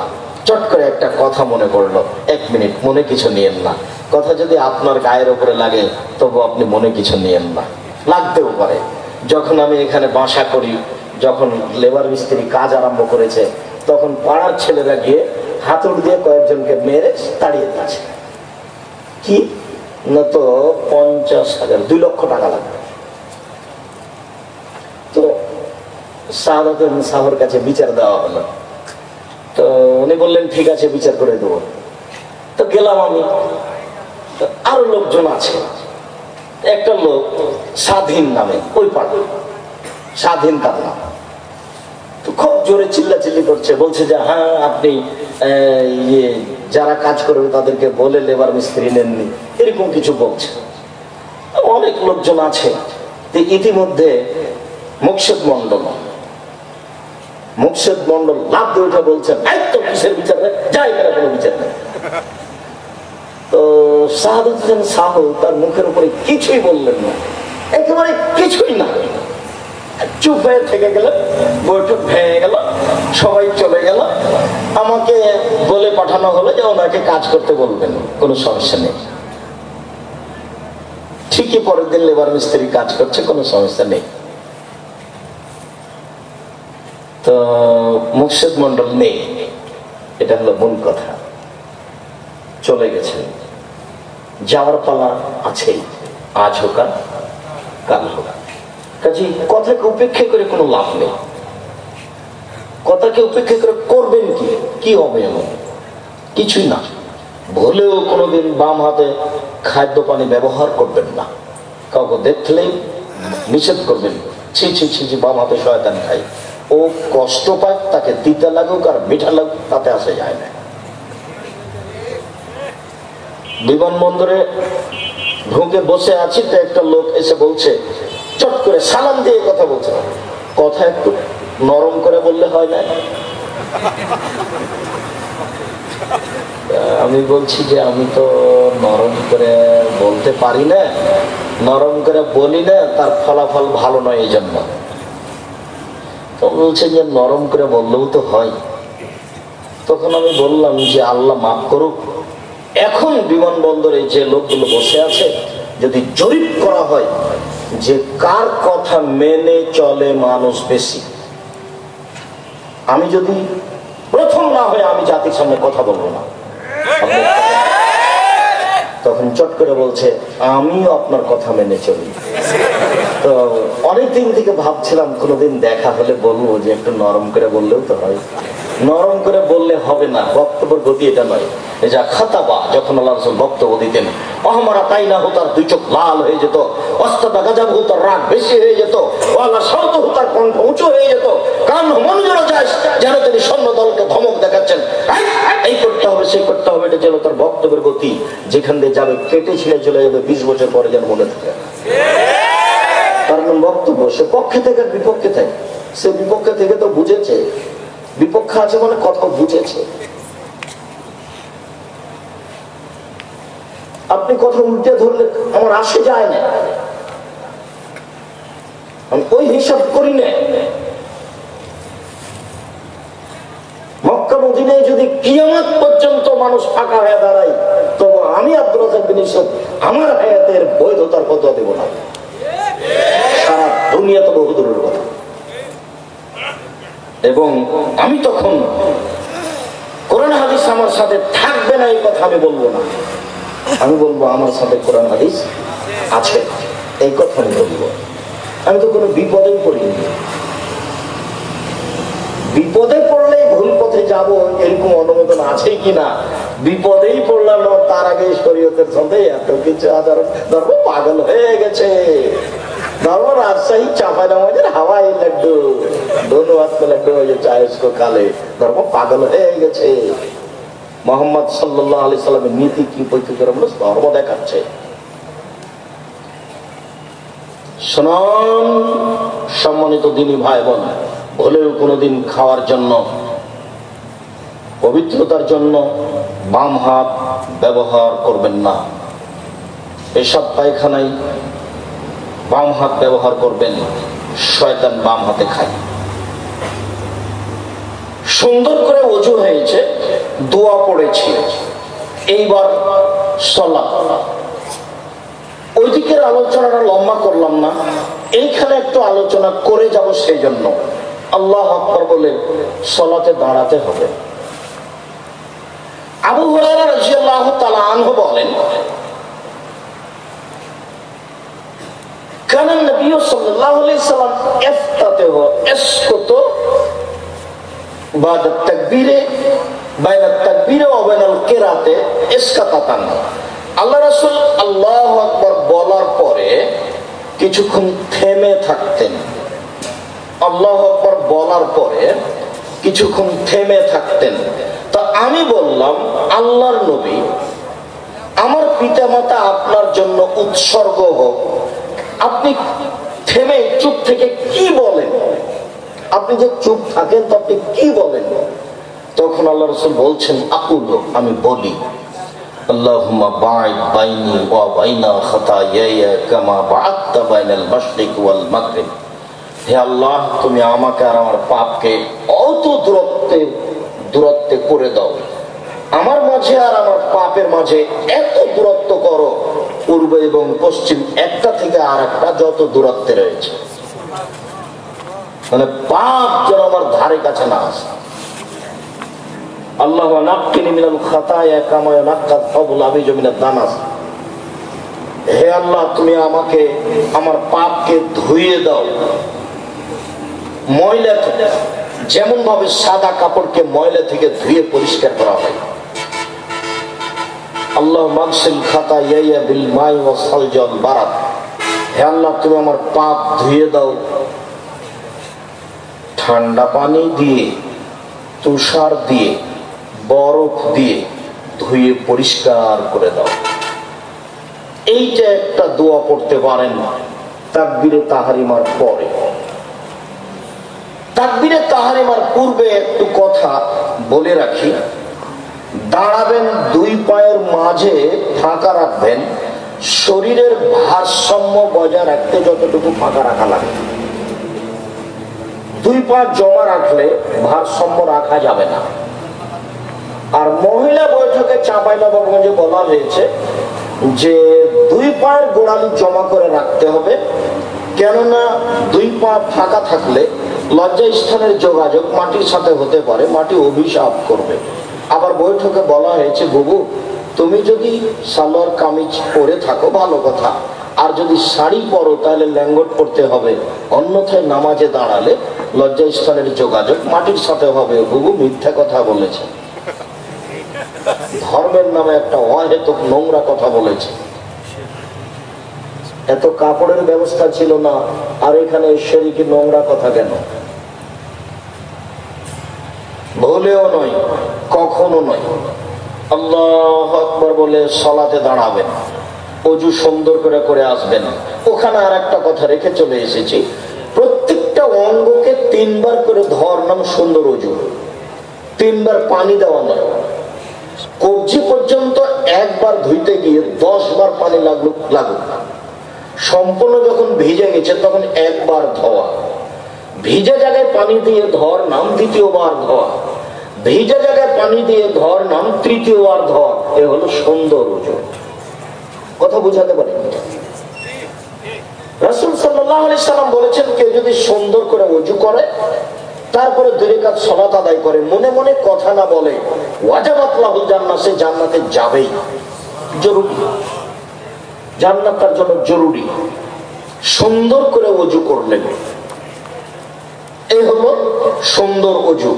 চট করে একটা কথা মনে পড়লো, 1 মিনিট, মনে কিছু নিয়েন না। কথা যদি আপনার গায়ের উপরে লাগে তবু আপনি মনে কিছু নিয়েন না, লাগতেও পারে। যখন আমি এখানে বাসা করি, যখন লেবার মিস্ত্রি কাজ আরম্ভ করেছে, তখন পাড়ার ছেলেরা গিয়ে হাতুড় দিয়ে কয়েকজনকে মেরে তাড়িয়ে দিচ্ছে। কি না তো 50,000, 2 লক্ষ টাকা লাগবে। তো সাহার কাছে বিচার দেওয়া হলো। তো উনি বললেন ঠিক আছে, বিচার করে দেবো। তো গেলাম আমি, আরো লোকজন আছে। একটা লোক স্বাধীন নামে, ওই পাড়া স্বাধীন তার নাম, তো খুব জোরে চিল্লাচিল্লি করছে, বলছে যে হ্যাঁ আপনি যারা কাজ করবে তাদেরকে বলে লেবার মিস্ত্রি নেননি, এরকম কিছু বলছে। অনেক লোকজন আছে। ইতিমধ্যে মুকশেদ মন্ডল লাভ দিয়ে উঠে বলছেন, তো কিসের বিচার নেই, যাই এখানে কোনো বিচার নেই। তো শাহাদাত সাহু তার মুখের উপরে কিছুই বললেন না, একেবারে কিছুই না, চুপ হয়ে থেকে গেলেন। বৈঠক ভেঙে গেল, সবাই চলে গেল। আমাকে বলে পাঠানো হলো যে ওনাকে কাজ করতে বলবেন, কোনো সমস্যা নেই। ঠিকই পরের দিন লেবার মিস্ত্রি কাজ করছে, কোনো সমস্যা নেই। তো মুকশেদ মন্ডল নেই, এটা হলো মূল কথা। চলে গেছেন, যাওয়ার পালা আছেই, আজ হোক আর কাল হোক। কাজে কথাকে উপেক্ষা করে কোনো লাভ নেই। কথাকে উপেক্ষা করে করবেন কি হবে? এমন কিছুই না। ভুলেও কোনোদিন বাম হাতে খাদ্য পানি ব্যবহার করবেন না। কাউকে দেখলেই নিষেধ করবেন, ছি ছি ছি ছি, বাম হাতে শয়তান খাই। ও কষ্ট পায়, তাকে তিতা লাগুক আর মিঠা লাগুক, তাতে আসে যায় না। বিমানবন্দরে ঢুকে বসে আছি, তো একটা লোক এসে বলছে, চট করে সালাম দিয়ে কথা বলছে। কথা একটু নরম করে বললে হয় না? আমি বলছি যে আমি তো নরম করে বলতে পারি না, নরম করে বলি না, তার ফলাফল ভালো নয়, এই জন্য। তো বলছে যে নরম করে বললেও তো হয়। তখন আমি বললাম যে আল্লাহ মাফ করুক, এখন বিমানবন্দরে যে লোকগুলো বসে আছে, যদি জরিপ করা হয় যে কার কথা মেনে চলে মানুষ বেশি, আমি যদি প্রথম না হয় আমি জাতির সামনে কথা বলবো না। তখন চট করে বলছে আমিও আপনার কথা মেনে চলি। তো অনেকদিন থেকে ভাবছিলাম কোনোদিন দেখা হলে বলবো যে একটু নরম করে বললেও তো হয়। নরম করে বললে হবে না, বক্তব্যের গতি এটা নয়। এই যা খাতাবা, যখন আল্লাহ রাসূল বক্তব্য দিতেন, অহমারা তাই না হতার দুই চোখ লাল হয়ে যেত, অস্তাদা গাজাব হতার রাগ বেশি হয়ে যেত, ওয়ালা শান্ত হতার কণ্ঠ উঁচু হয়ে যেত, কান মনোযোগ যায় যেন তিনি সৈন্য দলকে ধমক দেখাচ্ছেন, এই করতে হবে সেই করতে হবে। এটা যেন তার বক্তব্যের গতি, যেখান দিয়ে যাবে কেটে ছিঁড়ে চলে যাবে 20 বছর পরে যেন মনে থাকে। তার নাম বক্তব্য। সে পক্ষে থেকে বিপক্ষে থাকে, সে বিপক্ষে থেকে তো বুঝেছে, বিপক্ষে আছে মানে কথা বুঝেছে। আপনি কথা উল্টে ধরলে আমার আসে যায় না, আমি ওই হিসাব করি না। মক্কা মদিনায় যদি কিয়ামত পর্যন্ত মানুষ ফাঁকা হয়ে দাঁড়ায়, তবে আমি আব্দুর রাজ্জাক বিন ইউসুফ আমার হায়াতের বৈধতার ফতোয়া দেব না। সারা দুনিয়া তো বহু দূরের কথা। এবং আমি তখন কোরআন হাদিস আমার সাথে থাকবে না এই কথা আমি বলবো না, আমি বলবো আমার সাথে কোরআন হাদিস আছে, এই কথা আমি বলবো। আমি তো কোনো বিপদেই পড়িনি। বিপদে পড়লে ভুল পথে যাব এরকম অনুমোদন আছে কিনা, বিপদেই পড়লাম তার আগে শরীয়তের সাথে এত কিছু ধর্ম পাগল হয়ে গেছে। ধর্ম রাজশাহী চাঁপাইনবাবগঞ্জের হাওয়াই লাড্ডু, ধন্যবাদ লাড্ডু হয়ে চায়স্ক কালে ধর্ম পাগল হয়ে গেছে। মোহাম্মদ সাল্লাল্লাহু আলাইহি সাল্লামের নীতি কি পরিচয় ধর্ম দেখাচ্ছে। শুনুন সম্মানিত দিনী ভাই বোন, ভুলেও কোনোদিন খাওয়ার জন্য, পবিত্রতার জন্য বাম হাত ব্যবহার করবেন না। এসব পায়খানায় বাম হাত ব্যবহার করবেন, শয়তান বাম হাতে খায়। সুন্দর করে ওযু হয়েছে, দোয়া পড়েছি, এইবার সালাত। ওই দিকের আলোচনাটা লম্বা করলাম না, এইখানে একটু আলোচনা করে যাব। সেই জন্য আল্লাহু আকবার বলে সালাতে দাঁড়াতে হবে। আবু হুরায়রা রাদিয়াল্লাহু তাআলা আনহু বলেন, কানা নবী সাল্লাল্লাহু আলাইহি সাল্লাম ইফতাতাহু ইসকুতু বাদ তাকবীরে বাইনা তাকবীরে ওয়া বাইনাল কিরাতে ইসকাতাতান। আল্লাহ রাসূল আল্লাহু আকবার বলার পরে কিছুক্ষণ থেমে থাকতেন। আল্লাহু আকবার বলার পরে কিছুক্ষণ থেমে থাকতেন। তা আমি বললাম, আল্লাহর নবী, আমার পিতামাতা আপনার জন্য উৎসর্গ হোক, আপনি থেমে চুপ থেকে কি বলেন? আপনি যে চুপ থাকেন তো আপনি কি বলেন? তখন আল্লাহ রাসূল বলছেন, আকুলু, আমি বলি, আল্লাহুম্মা বা'id বাইনি ওয়া বাইনা খাতায়ায়া কামা বা'আদতা বাইনাল মাশরিক ওয়াল মাগরিব। হে আল্লাহ, তুমি আমাকে আর আমার পাপকে অত দূরত্বে করে দাও, আমার মাঝে আর আমার পাপের মাঝে এত দূরত্ব করো, পূর্ব এবং পশ্চিম একটা থেকে আর একটা যত দূরত্বে রয়েছে, মানে পাপ যেন আমার ধারে কাছে না আসে। আল্লাহ নাক্কিনি মিনাল খাতায়া কামা ইয়ানাক্কাত ফাবুল আবিজু মিনাদ দানাস। হে আল্লাহ, তুমি আমাকে আমার পাপকে ধুইয়ে দাও ময়লা থেকে, যেমন ভাবে সাদা কাপড়কে ময়লা থেকে ধুয়ে পরিষ্কার করা হয়। আল্লাহ মাগসিল খাতায়া বিল মাই ওয়া সালজি ওয়াল বারাদ। হে আল্লাহ, তুমি আমার পাপ ধুইয়ে দাও ঠান্ডা পানি দিয়ে, তুষার দিয়ে, বরফ দিয়ে ধুয়ে পরিষ্কার করে দাও। এইটা একটা দোয়া পড়তে পারেন তাকবীরে তাহরিমার পরে। তাকবীরে তাহরিমার পূর্বে একটু কথা বলে রাখি, দাঁড়াবেন, দুই পায়ের মাঝে ফাঁকা রাখবেন, শরীরের ভারসাম্য বজায় রাখতে যতটুকু ফাঁকা রাখা লাগে। দুই পা জমা রাখলে ভারসাম্য রাখা যাবে না। আর মহিলা বৈঠকে চাঁপাইনবাবগঞ্জে বলা হয়েছে যে দুই পায়ের গোড়ালি জমা করে রাখতে হবে, কেননা দুই পা ফাঁকা থাকলে লজ্জাস্থানের যোগাযোগ মাটির সাথে হতে পারে, মাটি অভিশাপ করবে। আবার বৈঠকে বলা হয়েছে, বুবু তুমি যদি সালোয়ার কামিজ পরে থাকো ভালো কথা, আর যদি শাড়ি পরো তাহলে ল্যাঙ্গট পরতে হবে, অন্যথায় নামাজে দাঁড়ালে লজ্জাস্থানের যোগাযোগ মাটির সাথে হবে। হুবু মিথ্যা কথা বলেছে, ধর্মের নামে একটা অহেতুক নোংরা কথা বলেছে। এত কাপড়ের ব্যবস্থা ছিল না, আর এখানে শরীকে নোংরা কথা কেন? ভুলেও নয়, কখনো নয়। আল্লাহু আকবার বলে সালাতে দাঁড়াবেন, অজু সুন্দর করে করে আসবেন। ওখানে আর একটা কথা রেখে চলে এসেছি, প্রত্যেকটা অঙ্গকে 3 বার করে ধোয়ার নাম সুন্দর অজু। 3 বার পানি দেওয়া নয়। কবজি পর্যন্ত একবার ধুইতে গিয়ে 10 বার পানি লাগুক। সম্পূর্ণ যখন ভিজে গেছে তখন একবার ধোয়া। ভিজে জায়গায় পানি দিয়ে ধোয়ার নাম দ্বিতীয়বার ধোয়া। ভিজে জায়গায় পানি দিয়ে ধোয়ার নাম তৃতীয়বার ধোয়া। এ হলো সুন্দর অজু। কথা বুঝাতে পারি? রাসূল সাল্লাল্লাহু আলাইহি সাল্লাম বলেছেন, কেউ যদি সুন্দর করে অজু করে তারপরে 2 রাকাত সালাত আদায় করে, মনে মনে কথা না বলে, ওয়াজাবাত লাহুল জান্নাহ, সে জান্নাতে যাবেই। জরুরি, জান্নাত তার জন্য জরুরি। সুন্দর করে অজু করলেন, এই হলো সুন্দর অজু।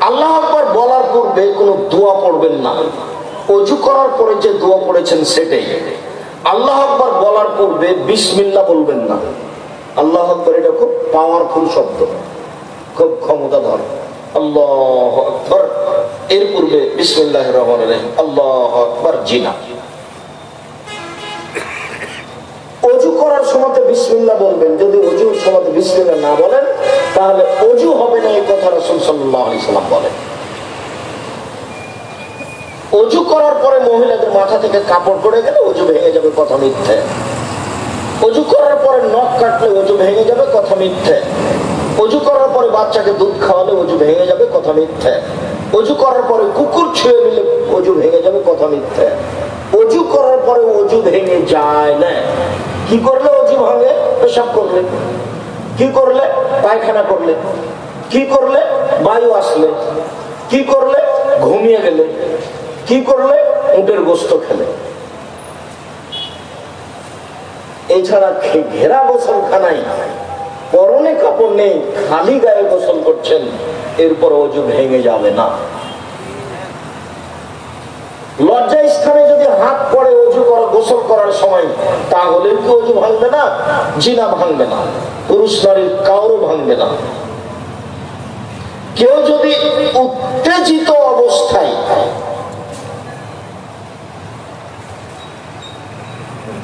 আল্লাহু আকবার বলার পূর্বে কোনো দোয়া পড়বেন না। অজু করার পরে যে দোয়া পড়েছেন সেটাই। আল্লাহু আকবার বলার পূর্বে বিসমিল্লাহ বলবেন না। আল্লাহু আকবার এটা খুব পাওয়ারফুল শব্দ, খুব ক্ষমতাধর। আল্লাহু আকবার, এর পূর্বে বিসমিল্লাহির রহমানির রহিম, আল্লাহু আকবার জিনা। অজু করার সময় বিসমিল্লাহ বলবেন। যদি অজুর সময় বিসমিল্লাহ না বলেন তাহলে অজু হবে না, এই কথা রাসূল সাল্লাল্লাহু আলাইহি সাল্লাম বলেন। অজু করার পরে মহিলাদের মাথা থেকে কাপড় পড়ে গেলে অজু ভেঙে যাবে, কথা মিথ্যে। অজু করার পরে নখ কাটলে অজু ভেঙে যাবে, কথা মিথ্যে। অজু করার পরে বাচ্চাকে দুধ খাওয়ালে অজু ভেঙে যাবে, কথা মিথ্যে। অজু করার পরে কুকুর ছুঁয়ে নিলে অজু ভেঙে যাবে, কথা মিথ্যে। অজু করার পরে অজু ভেঙে যায় না। কি করলে অজু ভাঙে? পেশাব করলে। কি করলে? পায়খানা করলে। কি করলে? বায়ু আসলে। কি করলে? ঘুমিয়ে গেলে। কি করলে? উটের গোস্ত খেলে। এছাড়া ঘেরা গোসলখানায় পরনে কাপড় নেই, খালি গায়ে গোসল করছেন, এরপর অজু ভেঙে যাবে না। লজ্জা স্থানে যদি হাত পড়ে অজু করা, গোসল করার সময়, তাহলে কি অজু ভাঙবে না? জিনা ভাঙবে না, পুরুষ নারীর কারও ভাঙবে না। কেউ যদি উত্তেজিত অবস্থায়,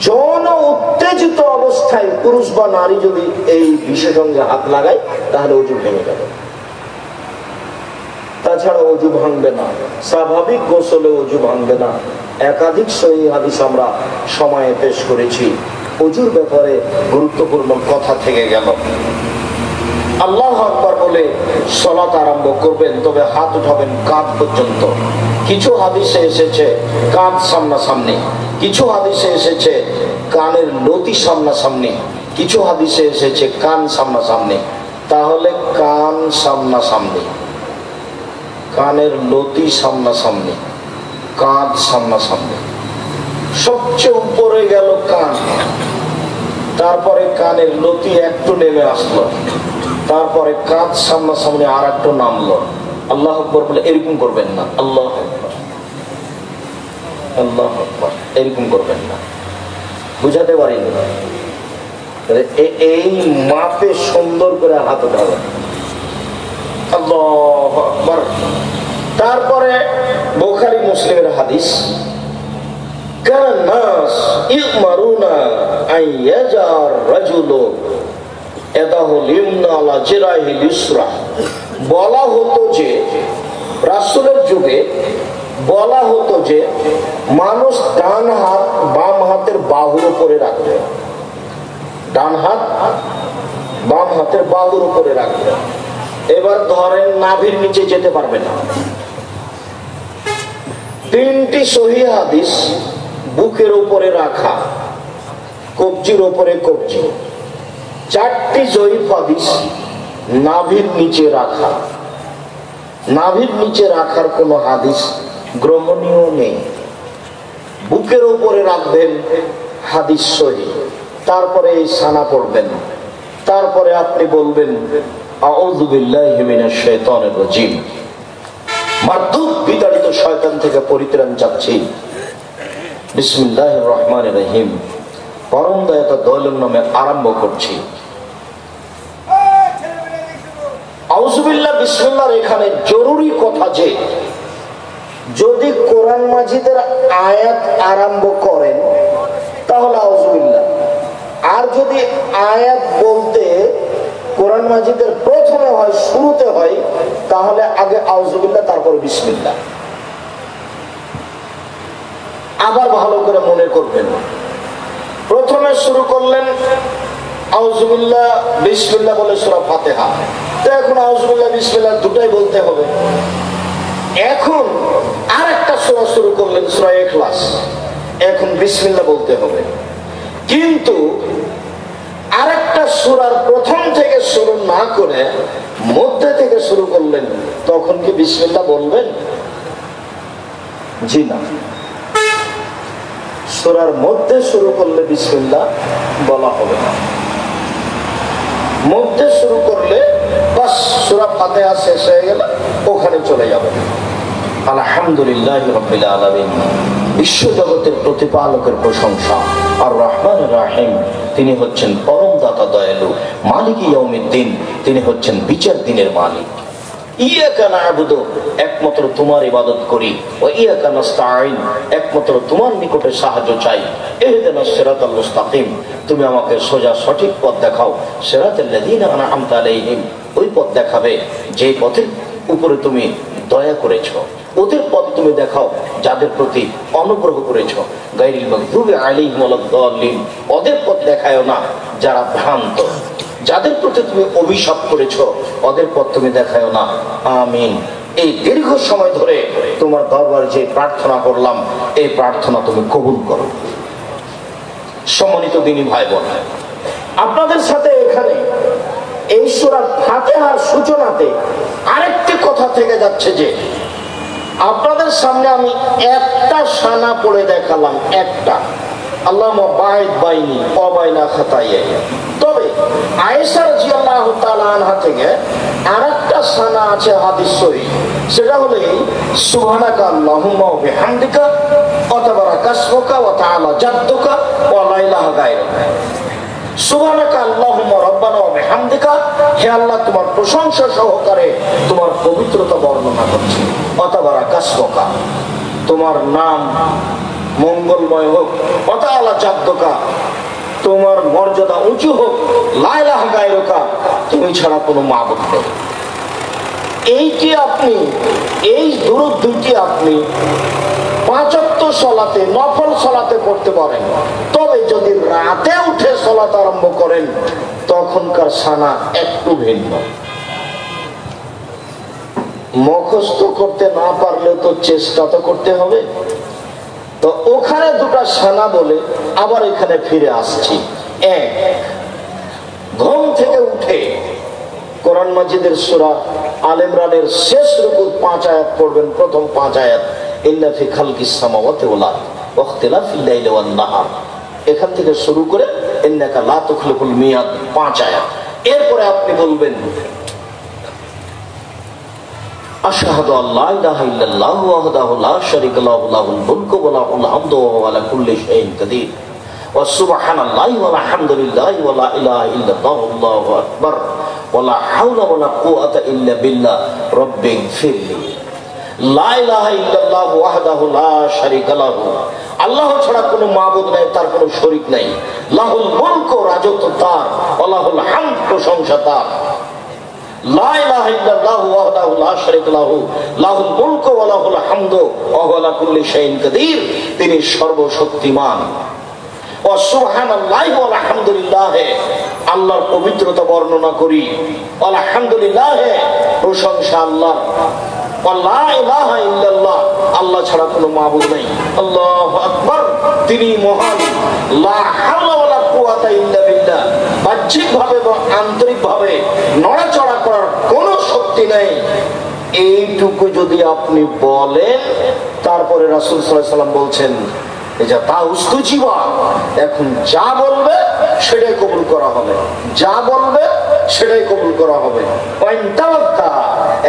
যৌন উত্তেজিত অবস্থায় পুরুষ বা নারী যদি এই বিশেষ অঙ্গে হাত লাগায় তাহলে অজু ভেঙে যাবে। তাছাড়া অজু ভাঙবে না। স্বাভাবিক গোসলে অজু ভাঙবে না। একাধিক সহিহ হাদিস আমরা সময়ে পেশ করেছি। অজুর ব্যাপারে গুরুত্বপূর্ণ কথা থেকে গেল। আল্লাহু আকবার বলে সালাত আরম্ভ করবেন, তবে হাত উঠাবেন কাঁধ পর্যন্ত। কিছু হাদিসে এসেছে কাঁধ সামনাসামনি, কিছু হাদিসে এসেছে কানের লতি সামনাসামনি, কিছু হাদিসে এসেছে কান সামনাসামনি। তাহলে কান সামনাসামনি, কানের লতি সামনাসামনি, কাঁধ সামনাসামনি। সবচেয়ে উপরে গেল কান, তারপরে কানের লতি একটু নেমে আসলো, তারপরে কাঁধ সামনাসামনি আর একটু নামলো। আল্লাহু আকবার বলে এরকম করবেন না। আল্লাহু আকবার, আল্লাহু আকবার, এরকম করবেন না। বুঝাতে পারিনি? এই মাপে সুন্দর করে হাত উঠাবেন। আল্লাহু আকবার। তারপরে বুখারী মুসলিমের হাদিস, কানা নাস ইউমারুনা আন ইয়াজার রাজুলু ইয়াদাহুল ইমনা আলা জিরাহিল ইসরা। বলা হতো যে, রাসূলের যুগে বলা হতো যে মানুষ ডান হাত বাম হাতের বাহুর উপরে রাখবে। ডান হাত বাম হাতের বাহুর উপরে রাখবে। এবার ধরেন নাভির নিচে যেতে পারবে না। 3টি সহিহ হাদিস বুকের উপরে রাখা, কবজির উপরে কবজি। 4টি জয়ীফ হাদিস নাভির নিচে রাখা। নাভির নিচে রাখার কোনো হাদিস গ্রহণীয় নেই। বুকের উপরে রাখবেন, হাদিস সহিহ। তারপরে এই সানা পড়বেন, তারপরে আপনি বলবেন আউযু বিল্লাহি মিনাশ শাইতানির রাজিম, মারদুদ বিতাড়িত শয়তান থেকে পরিত্রাণ চাচ্ছি, বিসমিল্লাহির রহমানির রহিম, পরম দয়াতা দয়ালুর নামে আরম্ভ করছি। আউযুবিল্লাহ বিসমিল্লাহর এখানে জরুরি কথা যে যদি কোরআন মাজিদের আয়াত আরম্ভ করেন তাহলে আউযুবিল্লাহ, আর যদি আয়াত বলতে কোরআন মাজিদের প্রথমে হয়, শুরুতে হয়, তাহলে আগে আউযুবিল্লাহ তারপর বিসমিল্লাহ। আবার ভালো করে মনে করবেন, প্রথমে শুরু করলেন আউযুবিল্লাহ বিসমিল্লাহ বলে সূরা ফাতিহা, তো এখন আউযুবিল্লাহ বিসমিল্লাহ দুটাই বলতে হবে। এখন আরেকটা সূরা শুরু করলেন সূরা ইখলাস, এখন বিসমিল্লাহ বলতে হবে। কিন্তু আরেকটা সূরার প্রথম থেকে শুরু না করে মধ্যে থেকে শুরু করলেন, তখন কি বিসমিল্লাহ বলবেন? জি না, সূরার মধ্যে শুরু করলে বিসমিল্লাহ বলা হবে না। মধ্যে শুরু করলে বাস সূরা ফাতিহা শেষ হয়ে গেল, ওখানে চলে যাবে। আলহামদুলিল্লাহি রাব্বিল আলামিন, বিশ্ব জগতের প্রতিপালকের প্রশংসা। আর রহমানির রহিম, তিনি হচ্ছেন পরম দাতা দয়ালু। মালিক ইয়াউমিদ্দিন, তিনি হচ্ছেন বিচার দিনের মালিক। ইয়াকা না'বুদু, একমাত্র তোমার ইবাদত করি। ওয়া ইয়াকা নাস্তাঈন, একমাত্র তোমার নিকটে সাহায্য চাই। ইহদিনাস সিরাতাল মুস্তাকিম, তুমি আমাকে সোজা সঠিক পথ দেখাও। সিরাতাল লাযীনা আন'আমতা আলাইহিম, ওই পথ দেখাবে যে পথের উপরে তুমি দয়া করেছো, ওদের পথ তুমি দেখাও যাদের প্রতি অনুগ্রহ করেছো। গায়রিল মাগদুবি আলাইহিম ওয়ালাদ-দাল্লিন, ওদের পথ দেখায়ও না যারা ভ্রান্ত। যাদের প্রতি তুমি অভিশাপ করেছো ওদের পথ তুমি দেখায়ও না। আমিন। এই দীর্ঘ সময় ধরে তোমার দরবারে যে প্রার্থনা করলাম, এই প্রার্থনা তুমি কবুল করো। সম্মানিত দিনী ভাই বোন, আপনাদের সাথে এখানে এই সূরা ফাতিহার সূচনাতে আরেকটি কথা থেকে যাচ্ছে যে আপনাদের সামনে আমি একটা সানা পড়ে দেখালাম, একটা, আল্লাহুম্মা বাঈদ বাইনি ওয়া বাইনা খাতায়া। তবে আয়েশা রাদিয়াল্লাহু তাআলা আনহা থেকে আরেকটা সানা আছে হাদিস সহিহ, সেটা হলো সুবহানাকা আল্লাহুম্মা ওয়া বিহামদিকা ওয়া তাবারাকা ইসমুকা ওয়া তাআলা জাদ্দুকা ওয়া লা ইলাহা গায়রুকা। সুবহানাকা আল্লাহুম্মা রাব্বানা ওয়া বিহামদিকা, হে আল্লাহ তোমার প্রশংসা সহকারে তোমার পবিত্রতা বর্ণনা করছি। ওয়া তাবারাকা ইসমুকা, তোমার নাম মঙ্গলময় হোক। ওয়া তাআলা জাদ্দুকা, তোমার মর্যাদা উঁচু হোক। লা ইলাহা গায়রুকা, তুমি ছাড়া কোনো মাবুদ নেই। এইটি আপনি, এই দুরূদ দুটি আপনি 5 ওয়াক্ত সালাতে, নফল সালাতে পড়তে পারেন। তবে যদি রাতে উঠে সালাত আরম্ভ করেন তখনকার সানা একটু ভিন্ন। মুখস্থ করতে না পারলেও তো চেষ্টা তো করতে হবে। তো ওখানে দুটা সানা বলে আবার এখানে ফিরে আসছি। এক, ঘুম থেকে উঠে কোরআন মাজিদের সূরা আল ইমরানের শেষ রুকুর 5 আয়াত পড়বেন। প্রথম 5 আয়াত, ইন্না ফি খালকিস সামাওয়াতি ওয়াল আরদি ওয়া ইখতিলাফিল লাইলি ওয়ান নাহার, এখান থেকে শুরু করে ইন্নাকা লা তুখলিফুল মিয়াদ 5 আয়াত। এরপরে আপনি বলবেন আশহাদু আল্লা ইলাহা ইল্লাল্লাহু ওয়াহদাহু লা শারীকা লাহু লাহুল মুলকু ওয়া লাহুল হামদু ওয়া হুয়া আলা কুল্লি শাইইন কাদির ওয়া সুবহানাল্লাহি ওয়া আলহামদুলিল্লাহি ওয়া লা ইলাহা ইল্লাল্লাহু আল্লাহু আকবার ওয়া লা হাওলা ওয়া লা কুওয়াতা ইল্লা বিল্লাহ রব্বিগফিরলি। লা ইলাহা ইল্লাল্লাহু ওয়াহদাহু লা শারীকা লাহু, আল্লাহ ছাড়া কোনো মাবুদ নাই, তার কোনো শরীক নাই। লাহুল মুলকু, রাজত্ব তার। ওয়া লাহুল হামদ, প্রশংসা তার। লা ইলাহা ইল্লাল্লাহু ওয়াহদাহু লা শারীকা লাহু লাহুল মুলকু ওয়া লাহুল হামদু ওয়া হুয়া আলা কুল্লি শাইইন কাদির, তিনি সর্বশক্তিমান। ওয়া সুবহানাল্লাহি ওয়া আলহামদুলিল্লাহ, আল্লাহর পবিত্রতা বর্ণনা করি। আলহামদুলিল্লাহ, প্রশংসা আল্লাহর। ওয়া লা ইলাহা ইল্লাল্লাহ, আল্লাহ ছাড়া কোনো মাবুদ নাই। আল্লাহু আকবার, তিনি মহান। লা হাওলা ওয়া লা কুওয়াতা ইল্লা বিল্লাহ, বাহ্যিকভাবে এবং আন্তরিকভাবে নড়াচড়া করার কোনো শক্তি নেই। এইটুকু যদি আপনি বলেন, তারপরে রাসূল সাল্লাল্লাহু আলাইহি ওয়াসাল্লাম বলছেন এটা তা উস্তুজিবা, এখন যা বলবে সেটাই কবুল করা হবে, যা বলবে সেটাই কবুল করা হবে।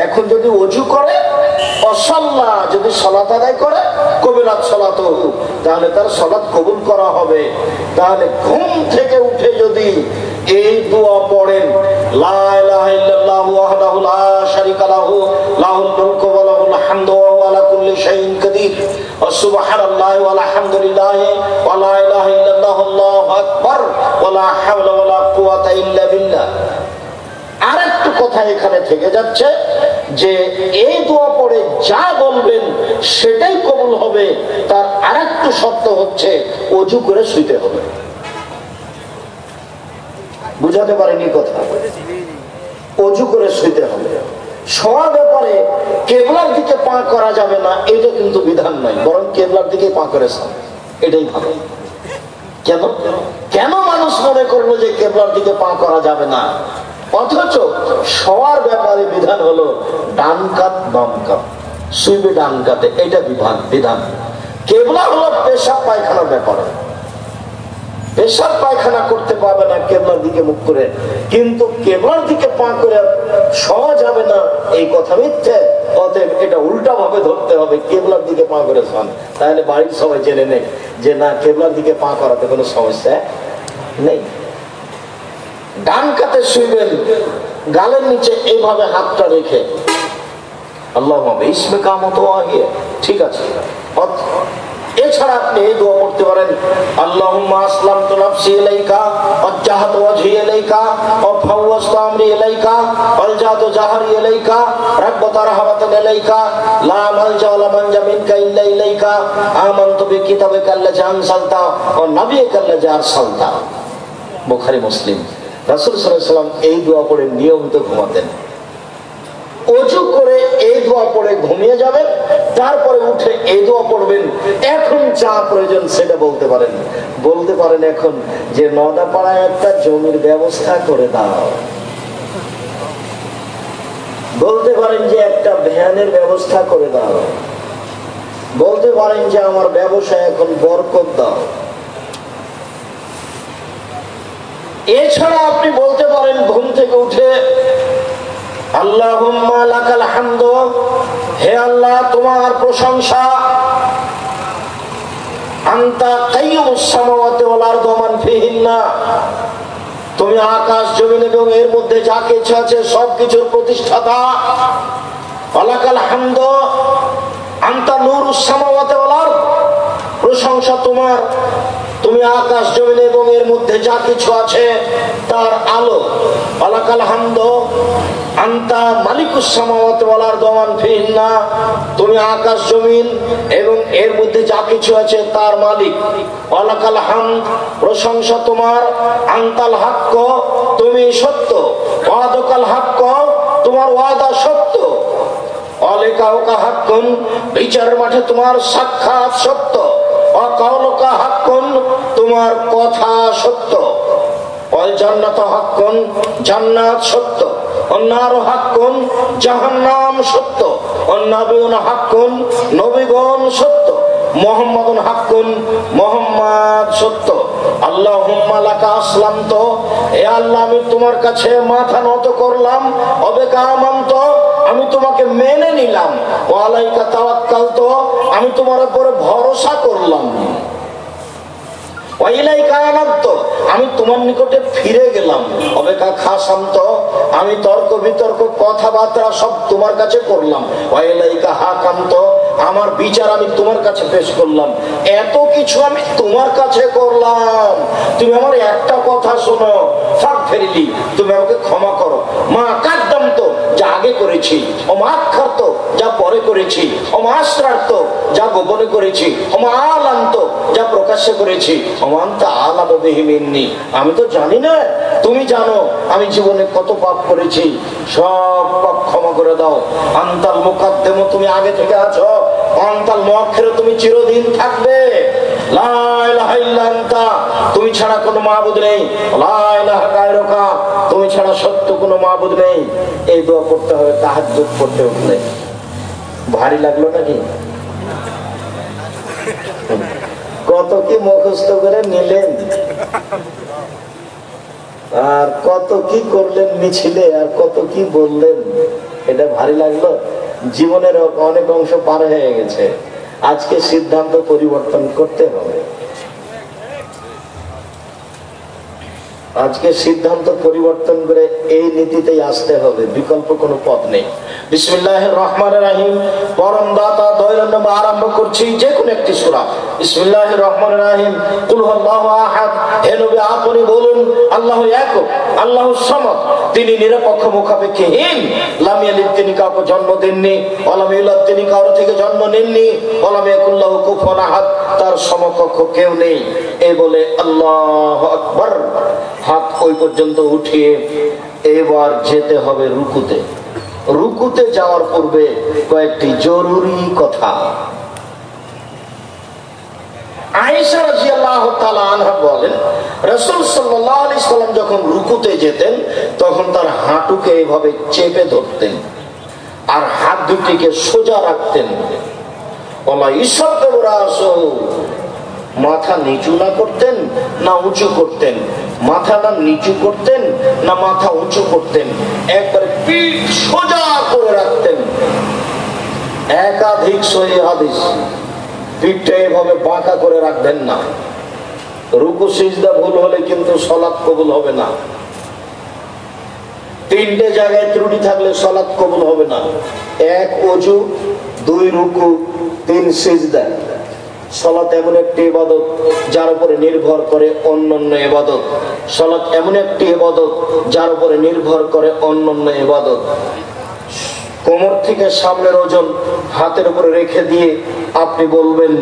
এখন যদি অজু করে, অসাল্লা যদি সালাত আদায় করে, কবিলাত সালাতহু, তাহলে তার সালাত কবুল করা হবে। তাহলে ঘুম থেকে উঠে যদি এই দোয়া পড়েন, লা ইলাহা ইল্লাল্লাহু ওয়াহদাহু লা শারীকা লাহু লাহুল মুলকু ওয়া লাহুল হামদু ওয়া হুয়া আলা কুল্লি শাইইন কাদির ওয়া সুবহানাল্লাহি ওয়া আলহামদুলিল্লাহি ওয়া লা ইলাহা ইল্লাল্লাহু আল্লাহু আকবার ওয়া লা হাওলা ওয়া লা কুওয়াতা ইল্লা বিল্লাহ। আরেকটু কথা এখানে থেকে যাচ্ছে যে এই দোয়া পড়ে যা বলবেন সেটাই কবুল হবে। তার আরেকটু শর্ত হচ্ছে ওযু করে শুইতে হবে। বুঝাতে পারেনি কথা? ওযু করে শুইতে হবে। শোয়ার ব্যাপারে কেবলার দিকে পা করা যাবে না এটা কিন্তু বিধান নাই, বরং কেবলার দিকে পা করে এটাই ভালো। কেন কেন মানুষ মনে করলো যে কেবলার দিকে পা করা যাবে না, অথচ শোয়ার ব্যাপারে বিধান হলো ডান কাত বাম কাত, শুইবে ডান কাতে, এটা বিধান। কেবলা হলো পেশাব পায়খানার ব্যাপারে, পেশাব পায়খানা করতে পারবে না কেবলার দিকে মুখ করে, কিন্তু কেবলার দিকে পা করে শোয়া যাবে না এই কথা মিথ্যে। অতএব এটা উল্টা ভাবে ধরতে হবে, কেবলার দিকে পা করে শোন, তাহলে বাড়ির সবাই জেনে নেই যে না কেবলার দিকে পা করাতে কোনো সমস্যা নেই। ডান কাতে শুইবেন, গালের নিচে এইভাবে হাতটা রেখে আল্লাহুম্মা ইসমে কামত আগিয়ে, ঠিক আছে। এছাড়া আপনি এই দোয়া পড়তে পারেন, আল্লাহুম্মা আসলামতু নাফসি ইলাইকা ওয়াজ্জাহতু ওয়াজহি ইলাইকা ওয়া ফাওয়াজতু আমরি ইলাইকা ওয়ালজাতু জাহরি ইলাইকা রাব্বাতা রাহমাতান ইলাইকা লা মালজা ওয়া লা মানজা মিনকা ইল্লা ইলাইকা আমানতু বিকিতাবিকা আল্লাযী আনসালতা ওয়া নাবিয়্যিকা আল্লাযী আরসালতা। বুখারী মুসলিম। রাসূল সাল্লাল্লাহু আলাইহি ওয়াসাল্লাম এই দোয়া পড়ে নিয়মিত ঘুমাতেন। ওযু করে এই দোয়া পড়ে ঘুমিয়ে যাবেন, তারপরে উঠে এই দোয়া পড়বেন। এখন যা প্রয়োজন সেটা বলতে পারেন এখন যে নদাপাড়ায় একটা জমির ব্যবস্থা করে দাও, বলতে পারেন যে একটা ভ্যানের ব্যবস্থা করে দাও, বলতে পারেন যে আমার ব্যবসায় এখন বরকত দাও। এছাড়া আপনি বলতে পারেন ঘুম থেকে উঠে, আল্লাহুম্মা লাকাল হামদু, হে আল্লাহ তোমার প্রশংসা, আনতা কাইয়ুমুস সামাওয়াতি ওয়াল আরদি ওয়া মান ফিহিন্না, তুমি আকাশ জমিন এবং এর মধ্যে যা কিছু আছে সবকিছুর প্রতিষ্ঠাতা। ওয়ালাকাল হামদু আনতা নূরুস সামাওয়াতি ওয়াল আরদ, প্রশংসা তোমার, তুমি আকাশ জমিন এবং এর মধ্যে যা কিছু আছে তার আলো। ওয়ালাকাল হামদু আনতা মালিকুস সামাওয়াতি ওয়াল আরদি ওয়া মান ফিহিন্না, তুমি আকাশ জমিন এবং এর মধ্যে যা কিছু আছে তার মালিক। ওয়ালাকাল হামদ, প্রশংসা তোমার, আনতাল হাক্ক, তুমি সত্য, ওয়াদাকাল হাক্ক, তোমার ওয়াদা সত্য, ওয়ালিকাউকা হাক্কুন, বিচারের মাঠে তোমার সাক্ষাৎ সত্য, ওয়াকাউলুকা হাক্কুন, তোমার কথা সত্য, ওয়াল জান্নাতু হাক্কুন, জান্নাত সত্য, অন্নার হাক্কুন, জাহান্নাম সত্য, অন্নাবিউন হাক্কুন, নবীগণ সত্য, মুহাম্মাদুন হাক্কুন, মুহাম্মদ সত্য। আল্লাহুম্মা লাকা আসলামতু, হে আল্লাহ আমি তোমার কাছে মাথা নত করলাম, অবিকা আমানতু, আমি তোমাকে মেনে নিলাম, ওয়া আলাইকা তাওয়াক্কালতু, আমি তোমার উপরে ভরসা করলাম, ওয়া ইলাইকা আনাবতু, আমি তোমার নিকটে ফিরে গেলাম, অবিকা খাসামতু, আমি তর্ক বিতর্ক কথাবার্তা সব তোমার কাছে করলাম, ওয়া ইলাইকা হাকামতু, আমার বিচার আমি তোমার কাছে পেশ করলাম। এত কিছু আমি তোমার কাছে করলাম, তুমি আমার একটা কথা শোনো, ফাগফিরলি, তুমি আমাকে ক্ষমা করো, মা কাদ্দামতু, যা আগে করেছি, ও মা আখারত, যা পরে করেছি, ও মা আসরারত, যা গোপনে করেছি, ও মা আলান্ত, যা প্রকাশ্যে করেছি, ও মা আনতা আ'লামু বিহি মিন্নি, আমি তো জানি না, তুমি জানো আমি জীবনে কত পাপ করেছি, সব পাপ ক্ষমা করে দাও। আনতাল মুকাদ্দিম, তুমি আগে থেকে আছো, আনতাল মুআখির, তুমি চিরদিন থাকবে, লা ইলাহা ইল্লা আনতা, তুমি ছাড়া কোনো মাবুদ নেই, লা ইলাহা গায়রুকা, তুমি ছাড়া সত্য কোনো মাবুদ নেই। এই দোয়া করতে হবে তাহাজ্জুদ পড়তে উঠলে। ভারী লাগলো নাকি? কত কি মুখস্থ করে নিলেন, আর কত কি করলেন মিছিলে, আর কত কি বললেন। এটা ভারী লাগলো। জীবনের অনেক অংশ পার হয়ে গেছে, আজকে সিদ্ধান্ত পরিবর্তন করতে হবে। আজকে সিদ্ধান্ত পরিবর্তন করে এই নীতিতেই আসতে হবে, বিকল্প কোনো পথ নেই। বিসমিল্লাহির রহমানির রহিম। পরম দাতা দয়ালু নামে আরম্ভ করছি যে কোন একটি সূরা। বিসমিল্লাহির রহমানির রহিম। কুল হুয়াল্লাহু আহাদ। হে নবী আপনি বলুন আল্লাহু একক, আল্লাহু সামাদ, তিনি নিরপেক্ষ মুখাপেক্ষীহীন। লাম ইয়ালিদ, তিনি কাউকে জন্ম দেননি। ওয়া লাম ইউলাদ, তিনি কারো থেকে জন্ম নেননি। ওয়া লাম ইয়াকুল লাহু কুফুয়ান আহাদ, তার সমকক্ষ কেউ নেই। এই বলে আল্লাহু আকবার হাত ওই পর্যন্ত উঠিয়ে এবার যেতে হবে রুকুতে। রুকুতে যাওয়ার পূর্বে কয়েকটি জরুরি কথা। আয়েশা রাদিয়াল্লাহু তাআলা আনহা বলেন, রাসূল সাল্লাল্লাহু আলাইহি সাল্লাম যখন রুকুতে যেতেন তখন তার হাঁটুকে এভাবে চেপে ধরতেন আর হাত দুটিকে সোজা রাখতেন। ওলা ইসাব্বু রাসূল, মাথা নিচু না করতেন না উঁচু করতেন, মাথা না নিচু করতেন না মাথা উঁচু করতেন, একবারে পিঠ সোজা করে রাখতেন। একাধিক সহিহ হাদিস, পিঠটা এভাবে বাঁকা করে রাখবেন না। রুকু সিজদা ভুল হলে কিন্তু সালাত কবুল হবে না। তিনটে জায়গায় ত্রুটি থাকলে সালাত কবুল হবে না। এক ওযু, দুই রুকু, তিন সিজদা। সালাত এমন একটি ইবাদত যার উপরে নির্ভর করে অন্যান্য ইবাদত। সালাত এমন একটি ইবাদত যার উপরে নির্ভর করে অন্যান্য ইবাদত। কোমর থেকে সামনের ওজন হাতের উপরে রেখে দিয়ে আপনি বলবেন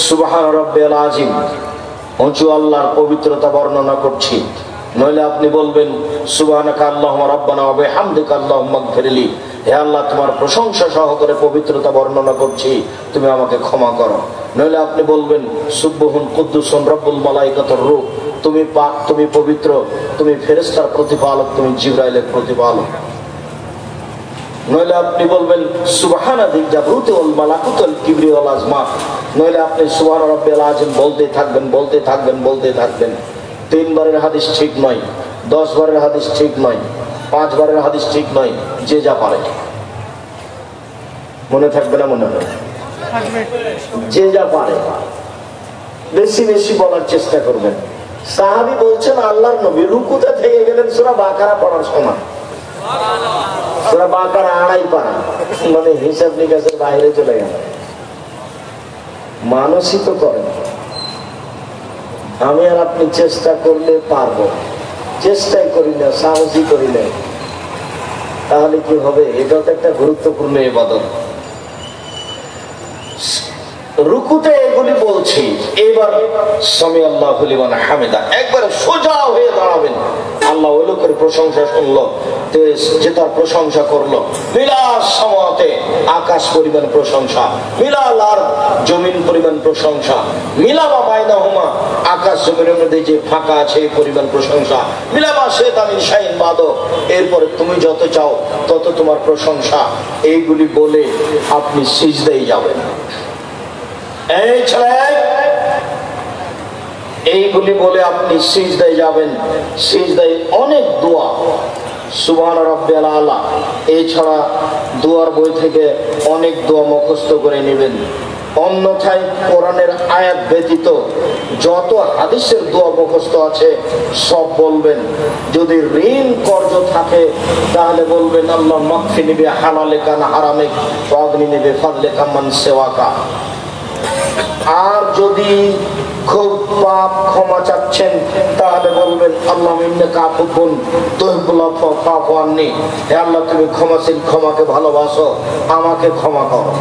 সুবহান রাব্বিয়াল আযীম, উঁচু আল্লাহর পবিত্রতা বর্ণনা করছি। নইলে আপনি বলবেন সুবহানাকা আল্লাহুম্মা রাব্বানা ওয়া বিহামদিকা আল্লাহুম্মা ইগফিরলি, হে আল্লাহ তোমার প্রশংসা সহকারে পবিত্রতা বর্ণনা করছি, তুমি আমাকে ক্ষমা করো। নইলে আপনি বলবেন সুবহুন কুদ্দুসুন রব্বুল মালাইকাতুর রূহ, তুমি পাক, তুমি পবিত্র, তুমি ফেরেশতার প্রতিপালক, তুমি জিবরাইলের প্রতিপালক। নইলে আপনি বলবেন সুবহানা যিল জাবরুতি ওয়াল মালাকুতি ওয়াল কিবরিয়া ওয়াল আজমা। নইলে আপনি সুবহান রাব্বিয়াল আযীম বলতে থাকবেন, বলতে থাকবেন, বলতে থাকবেন। 3 বারের হাদিস ঠিক নয়, 10 বারের হাদিস ঠিক নয়, 5 বারের হাদিস ঠিক নয়, যে যা পারে। মনে থাকবে না? মনে হয় যে যা পারে বেশি বেশি বলার চেষ্টা করবেন। সাহাবী বলছেন আল্লাহর নবী রুকুতে থেকে গেলেন সূরা বাকারা পড়ার সময়। সূরা বাকারা আড়াই পারা, মানে হিসাব নিকাশের বাইরে চলে গেল। মানুষই তো করেন। আমি আর আপনি চেষ্টা করলে পারবো, চেষ্টাই করি না, সাহসই করি না, তাহলে কি হবে? এটাও তো একটা গুরুত্বপূর্ণ ইবাদত। রুকুতে এগুলি বলছি। এবার সামি আল্লাহু লিমান হামিদা, একবারে সোজা হয়ে দাঁড়াবেন। আল্লাহ ওই লোকের প্রশংসা শুনলো যে তার প্রশংসা করলো। মিলাল সামাতে, আকাশ পরিমাণ প্রশংসা। মিলাল আর জমিন পরিমাণ প্রশংসা। মিলামা বাইনাহুমা, আকাশ জমিনের মধ্যে যে ফাঁকা আছে এই পরিমাণ প্রশংসা। মিলামা শাইতানিন শাইন বাদো, এরপরে তুমি যত চাও তত তোমার প্রশংসা। এইগুলি বলে আপনি সিজদায় যাবেন। এই ছেলে, এইগুলি বলে আপনি সিজদায় যাবেন। সিজদায় অনেক দোয়া, সুবহান রাব্বিয়াল আলা, এছাড়া দোয়ার বই থেকে অনেক দোয়া মুখস্থ করে নেবেন। অন্যথায় কোরআনের আয়াত ব্যতীত যত হাদিসের দোয়া মুখস্থ আছে সব বলবেন। যদি ঋণ কর্জ থাকে তাহলে বলবেন আল্লাহ মাগফিনি বিহালালিকা না হারামিক ওয়া আগনিনি বিফাদলিকা মান সিওয়াকা। আর যদি খুব পাপ ক্ষমা চাচ্ছেন তাহলে বলবেন আল্লাহ ইন্নাকা আফুবুন তুহিব্বুল আফওয়া ফাআফু আন্নি, হে আল্লাহ তুমি ক্ষমাশীল, ক্ষমাকে ভালোবাসো, আমাকে ক্ষমা করো।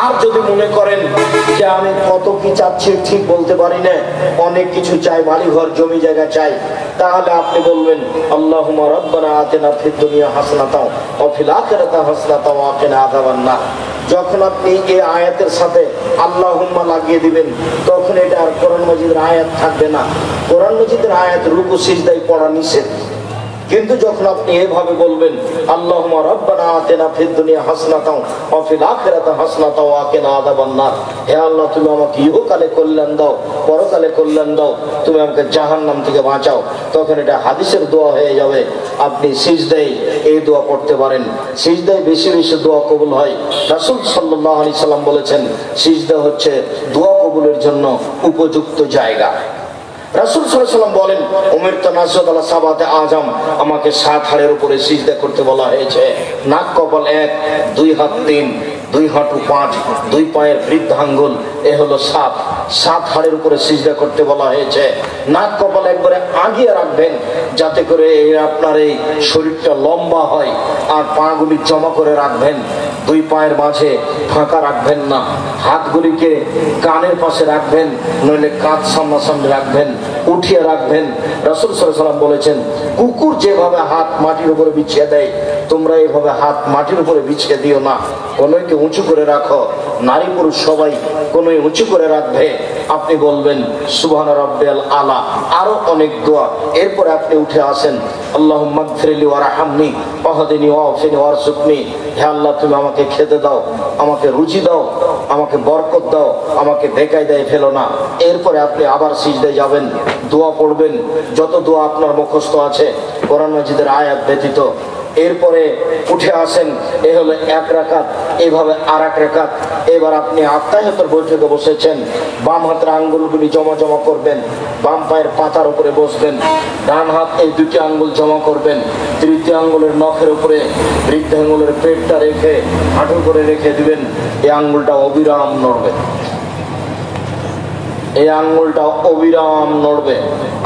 আর যদি মনে করেন যে আমি কত কি চাচ্ছি ঠিক বলতে পারি না, অনেক কিছু চাই, বাড়ি ঘর জমি জায়গা চাই, তাহলে আপনি বলবেন আল্লাহুম্মা রাব্বানা আতিনা ফিদ দুনিয়া হাসানাতাও ওয়া ফিল আখিরাতি হাসানাতাও ওয়া কিনা আযাবান নার। যখন আপনি এই আয়াতের সাথে আল্লাহুম্মা লাগিয়ে দিবেন তখন এটা আর কোরআন মাজিদের আয়াত থাকবে না। কোরআন মাজিদের আয়াত রুকু সিজদায় পড়া নিষেধ। কিন্তু যখন আপনি এভাবে বলবেন আল্লাহুম্মা রাব্বানা আতিনা ফিদ দুনিয়া হাসানাতাও ওয়া ফিল আখিরাতি হাসানাতাও ওয়া কিনা আযাবান নার, হে আল্লাহ তুমি আমাকে ইহকালে কল্যাণ দাও, পরকালে কল্যাণ দাও, তুমি আমাকে জাহান্নাম থেকে বাঁচাও, তখন এটা হাদিসের দোয়া হয়ে যাবে। আপনি সিজদায় এই দোয়া পড়তে পারেন। সিজদায় বেশি বেশি দোয়া কবুল হয়। রাসূল সাল্লাল্লাহু আলাইহি সাল্লাম বলেছেন সিজদা হচ্ছে দোয়া কবুলের জন্য উপযুক্ত জায়গা। রাসূল সাল্লাল্লাহু আলাইহি সাল্লাম বলেন উমিরতু নাসজুদ আলা সাবাতে আযম, আমাকে 7 হাড়ের উপরে সিজদা করতে বলা হয়েছে। নাক, কপাল 1, 2 হাত 3, 2 হাঁটু 5, 2 পায়ের বৃদ্ধাঙ্গুল, এ হলো 7 হাড়ের উপরে সিজদা করতে বলা হয়েছে। নাক, কপাল একবারে আগিয়ে রাখবেন যাতে করে আপনার এই শরীরটা লম্বা হয়, আর পাগুলি জমা করে রাখবেন, 2 পায়ের মাঝে ফাঁকা রাখবেন না। হাতগুলিকে কানের পাশে রাখবেন, নইলে কাঁধ সামনাসামনি রাখবেন, উঠিয়ে রাখবেন। রাসূল সাল্লাল্লাহু আলাইহি সাল্লাম বলেছেন কুকুর যেভাবে হাত মাটির উপরে বিছিয়ে দেয়, তোমরা এইভাবে হাত মাটির উপরে বিছিয়ে দিও না, কোনোকে উঁচু করে রাখো। নারী পুরুষ সবাই কোনোই উঁচু করে রাখবে। আপনি বলবেন সুবহানা রাব্বিয়াল আলা, আরো অনেক দোয়া। এরপরে আপনি উঠে আসেন আল্লাহুম্মা গফিরলি ওয়ারহামনি ওয়াহদিনি ওয়াফিনি ওয়ারযুকনি, হে আল্লাহ তুমি আমাকে খেতে দাও, আমাকে রুচি দাও, আমাকে বরকত দাও, আমাকে বেকায় দেয় ফেলো না। এরপরে আপনি আবার সিজদায় যাবেন, দোয়া পড়বেন, যত দোয়া আপনার মুখস্থ আছে কোরআন মাজিদের আয়াত ব্যতীত। এরপরে উঠে আসেন, এ হলো 1 রাকাত, এভাবে আর 1 রাকাত। এবার আপনি আত্তাহিয়াতের বৈঠকে বসেছেন, বাম হাতের আঙ্গুলগুলি জমা জমা করবেন, বাম পায়ের পাতার উপরে বসবেন, ডান হাত এই 2টি আঙ্গুল জমা করবেন, তৃতীয় আঙ্গুলের নখের উপরে বৃদ্ধ আঙ্গুলের পেটটা রেখে হাঁটু করে রেখে দিবেন। এই আঙ্গুলটা অবিরাম নড়বে, এই আঙ্গুলটা অবিরাম নড়বে।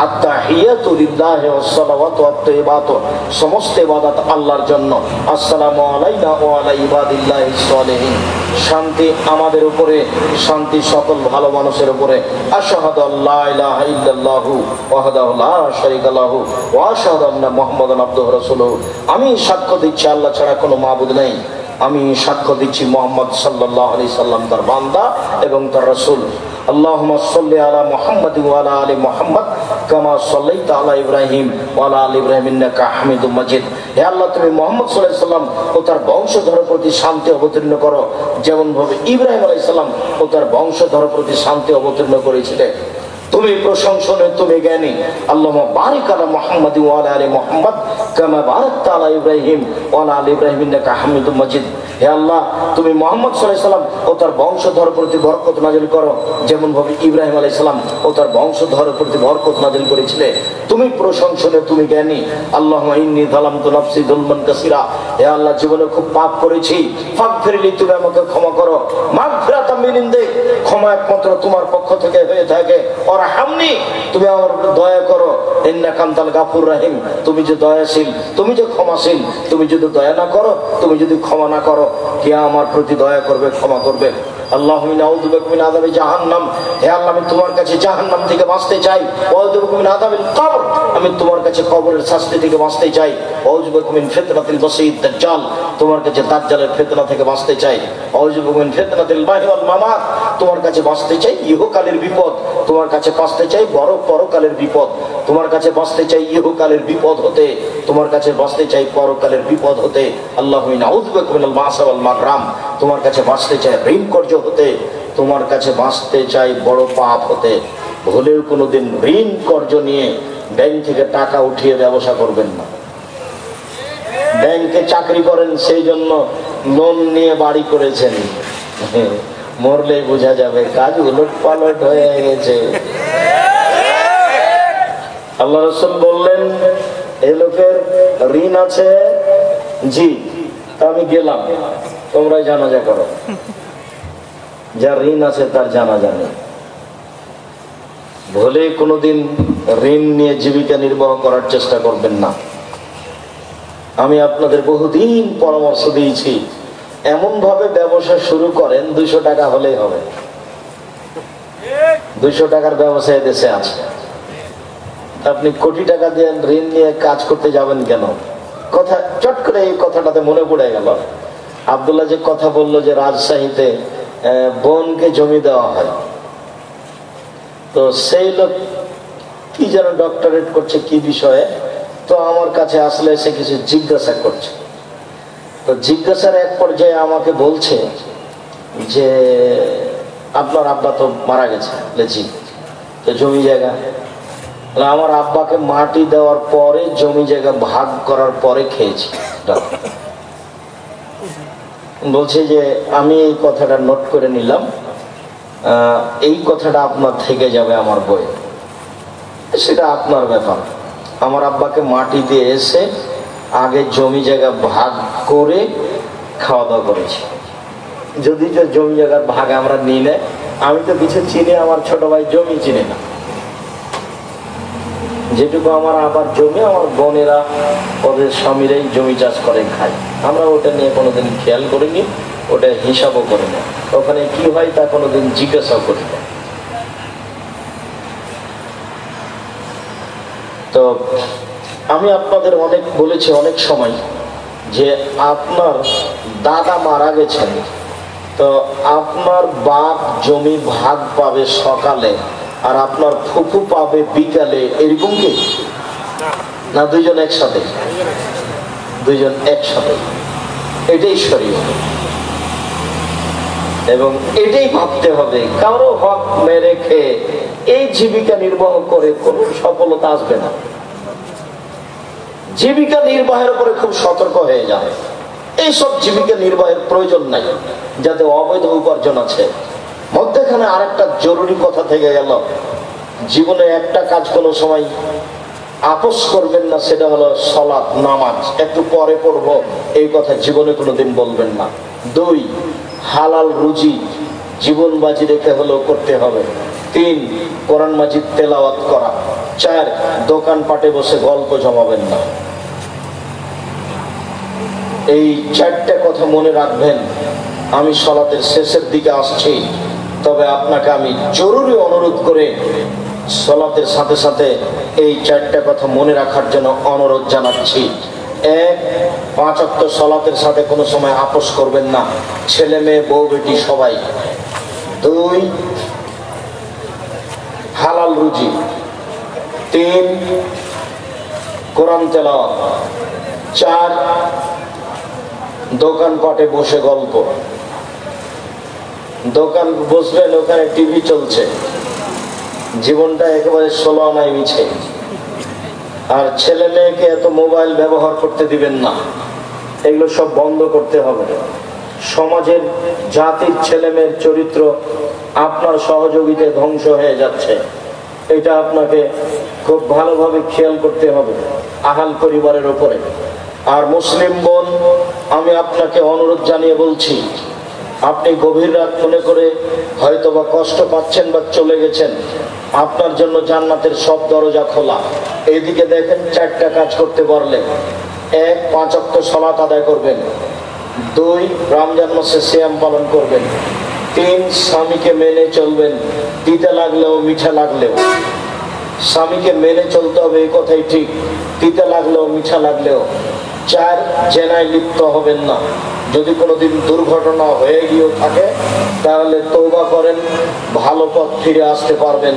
আত্তাহিয়াতু লিল্লাহি ওয়াস সালাওয়াতু ওয়াত তাইয়্যিবাতু, সমস্ত ইবাদত আল্লাহর জন্য। আসসালামু আলাইনা ওয়া আলা ইবাদিল্লাহিস সালিহিন, শান্তি আমাদের উপরে, শান্তি সকল ভালো মানুষের উপরে। আশহাদু আল্লা ইলাহা ইল্লাল্লাহু ওয়াহদাহু লা শারীকা লাহু ওয়া আশহাদু আন্না মুহাম্মাদান আবদুহু ওয়া রাসূলুহু, আমি সাক্ষ্য দিচ্ছি আল্লাহ ছাড়া কোনো মাবুদ নেই, আমি সাক্ষ্য দিচ্ছি মুহাম্মদ সাল্লাল্লাহু আলাইহি সাল্লাম তার বান্দা এবং তার রাসূল। আল্লাহুম্মা সাল্লি আলা মুহাম্মাদ ওয়া আলা আলি মুহাম্মাদ কামা সাল্লাইতা আলা ইব্রাহিম ওয়া আলা আলি ইব্রাহিম ইন্নাকা হামিদুম মাজিদ, হে আল্লাহ তুমি মুহাম্মদ সাল্লাল্লাহু আলাইহি সাল্লাম ও তার বংশধরের প্রতি শান্তি অবতীর্ণ করো, যেমন ভাবে ইব্রাহিম আলাইহিস সালাম ও তার বংশধরের প্রতি শান্তি অবতীর্ণ করেছিলেন। তুমি প্রশংসনীয়, তুমি জ্ঞানী। আল্লাহুম্মা বারিক আলা মুহাম্মাদ ওয়া আলা আলি মুহাম্মাদ কামা বারাকতা আলা ইব্রাহিম ওয়া আলা আলি ইব্রাহিম ইন্নাকা হামিদুম মাজিদ, হে আল্লাহ তুমি মুহাম্মদ সাল্লাল্লাহু আলাইহি সাল্লাম ও তার বংশধরের প্রতি বরকত নাযিল করো, যেমন ভাবে ইব্রাহিম আলাইহিস সালাম ও তার বংশধরের প্রতি বরকত নাযিল করেছিলে। তুমি প্রশংসনীয়, তুমি জ্ঞানী। আল্লাহুম্মা ইন্নী যালামতু নাফসি যুলমান কাসীরা, হে আল্লাহ জীবনে খুব পাপ করেছি, ফাগফিরলি তুমি আমাকে ক্ষমা করো। মাগফিরাতাম মিন ইনদিক, ক্ষমা একমাত্র তোমার পক্ষ থেকে হয়ে থাকে। ওয়ারহামনি, তুমি আমার উপর দয়া করো। ইন্নাকা আনতাল গাফুর রহিম, তুমি যে দয়াশীল, তুমি যে ক্ষমাশীল, তুমি যদি দয়া না করো, তুমি যদি ক্ষমা না করো, কে আমার প্রতি দয়া করবে, ক্ষমা করবে? আল্লাহুম্মা আউযু বিকা মিন আযাবি জাহান্নাম, হে আল্লাহ আমি তোমার কাছে জাহান্নাম থেকে বাঁচতে চাই। ওয়া আউযু বিকা মিন আযাবিল কবর, আমি তোমার কাছে কবরের শাস্তি থেকে বাঁচতে চাই। ওয়া আউযু বিকা মিন ফিতনাতিল মাসীহিদ দাজ্জাল, তোমার কাছে দাজ্জালের ফিতনা থেকে বাঁচতে চাই। ওয়া আউযু বিকা মিন ফিতনাতিল মাহইয়া ওয়াল মামাত, তোমার কাছে বাঁচতে চাই ইহকালের বিপদ, তোমার কাছে বাঁচতে চাই বড় পরকালের বিপদ, তোমার কাছে বাঁচতে চাই ইহকালের বিপদ হতে, তোমার কাছে বাঁচতে চাই পরকালের বিপদ হতে। আল্লাহুম্মা আউযু বিকা মিনাল মা'সা ওয়াল মাগরাম, তোমার কাছে বাঁচতে চাই ঋণ কর্জ হতে, তোমার কাছে বাঁচতে চাই বড় পাপ হতে। ভুলেও কোনোদিন ঋণ কর্জ নিয়ে ব্যাংক থেকে টাকা উঠিয়ে ব্যবসা করবেন না। ব্যাংকে চাকরি করেন সেই জন্য লোন নিয়ে বাড়ি করেছেন, মরলেই বোঝা যাবে কাজ উলট পালট হয়ে গেছে। আল্লাহ রাসূল বললেন এই লোকের ঋণ আছে, জি আমি গেলাম, তোমরা জানাজা করো। যার ঋণ আছে তার জানাজা নেই। ভুলে কোনোদিন ঋণ নিয়ে জীবিকা নির্বাহ করার চেষ্টা করবেন না। আমি আপনাদের বহুদিন পরামর্শ দিয়েছি, এমন ভাবে ব্যবসা শুরু করেন 200 টাকা হলেই হবে। 200 টাকার ব্যবসায় দেশে আছে, আপনি কোটি টাকা দিয়ে ঋণ নিয়ে কাজ করতে যাবেন কেন? কথা চট করে এই কথাটাতে মনে পড়ে গেল। আব্দুল্লাহ যে কথা বললো যে রাজশাহীতে বোনকে জমি দেওয়া হয়, তো সেই লোক কি যেন ডক্টরেট করছে কি বিষয়ে, তো আমার কাছে আসলে এসে কিছু জিজ্ঞাসা করছে। তো জিজ্ঞাসার এক পর্যায়ে আমাকে বলছে যে আপনার আব্বা তো মারা গেছে। জি। তো জমি জায়গা, আমার আব্বাকে মাটি দেওয়ার পরে জমি জায়গা ভাগ করার পরে খেয়েছি। বলছে যে আমি এই কথাটা নোট করে নিলাম, এই কথাটা আপনার থেকে যাবে আমার বইয়ে, সেটা আপনার ব্যাপার। আমার আব্বাকে মাটি দিয়ে এসে আগে জমি জায়গা ভাগ করে খাওয়া দাওয়া করেছি। যদি জমি জায়গার ভাগ আমরা নিই না, আমি তো কিছু চিনি, আমার ছোট ভাই জমি চিনে না। যেটুকু আমার আবার জমি, আমার বোনেরা ওদের স্বামীরাই জমি চাষ করে খায়, আমরা ওটা নিয়ে কোনোদিন খেয়াল করিনি, ওটা হিসাবও করি না। ওখানে কি হয় তা কোনোদিন জিজ্ঞাসা করি না। তো আমি আপনাদের অনেক বলেছি অনেক সময় যে আপনার দাদা মারা গেছেন, তো আপনার বাপ জমি ভাগ পাবে সকালে আর আপনার ফুফু পাবে বিকালে, এরকম কি না? দুইজন একসাথে, দুইজন একসাথে। এটাই শরীয়ত এবং এটাই ভাবতে হবে। কারো হক মেরে খেয়ে এই জীবিকা নির্বাহ করে কোনো সফলতা আসবে না। জীবিকা নির্বাহের উপরে খুব সতর্ক হয়ে যায়। এইসব জীবিকা নির্বাহের প্রয়োজন নাই, যাতে অবৈধ উপার্জন আছে। মধ্যখানে আরেকটা জরুরি কথা থেকে গেল, জীবনে একটা কাজ কোনো সময় আপোষ করবেন না, সেটা হলো সালাত, নামাজ। একটু পরে পড়বো এই কথা জীবনে কোনোদিন বলবেন না। 2, হালাল রুজি জীবন বাজি রেখে হলেও করতে হবে। 3, কোরআন মাজিদ তেলাওয়াত করা। 4, দোকানপাটে বসে গল্প জমাবেন না। এই 4টা কথা মনে রাখবেন। আমি সালাতের শেষের দিকে আসছি, তবে আপনাকে আমি জরুরি অনুরোধ করে সালাতের সাথে সাথে এই 4টা কথা মনে রাখার জন্য অনুরোধ জানাচ্ছি। 1, 5 ওয়াক্ত সালাতের সাথে কোনো সময় আপোষ করবেন না, ছেলে মেয়ে বউ বেটি সবাই। 2, হালাল রুজি। 3, কোরআন তেলাওয়াত। 4, দোকানপাটে বসে গল্প। দোকান বসবেন, ওখানে টিভি চলছে, জীবনটা একেবারে 16 আনায় মিছে। আর ছেলে মেয়েকে এত মোবাইল ব্যবহার করতে দিবেন না, এগুলো সব বন্ধ করতে হবে। সমাজের জাতির ছেলে মেয়ের চরিত্র আপনার সহযোগিতায় ধ্বংস হয়ে যাচ্ছে, এটা আপনাকে খুব ভালোভাবে খেয়াল করতে হবে আহাল পরিবারের উপরে। আর মুসলিম বোন, আমি আপনাকে অনুরোধ জানিয়ে বলছি, আপনি গভীর রাত মনে করে হয়তো বা কষ্ট পাচ্ছেন বা চলে গেছেন, আপনার জন্য জান্নাতের সব দরজা খোলা। এইদিকে দেখেন 4টা কাজ করতে পারলে। 1, 5 ওয়াক্ত সালাত আদায় করবেন। 2, রমজান মাসে সিয়াম পালন করবেন। 3, স্বামীকে মেনে চলবেন, তিতা লাগলেও মিঠা লাগলেও। স্বামীকে মেনে চলতে হবে, এই কথাই ঠিক, তিতা লাগলেও মিঠা লাগলেও। 4, জেনায় লিপ্ত হবেন না। যদি কোনোদিন দুর্ঘটনা হয়ে গিয়েও থাকে তাহলে তওবা করেন, ভালো পথ ফিরে আসতে পারবেন,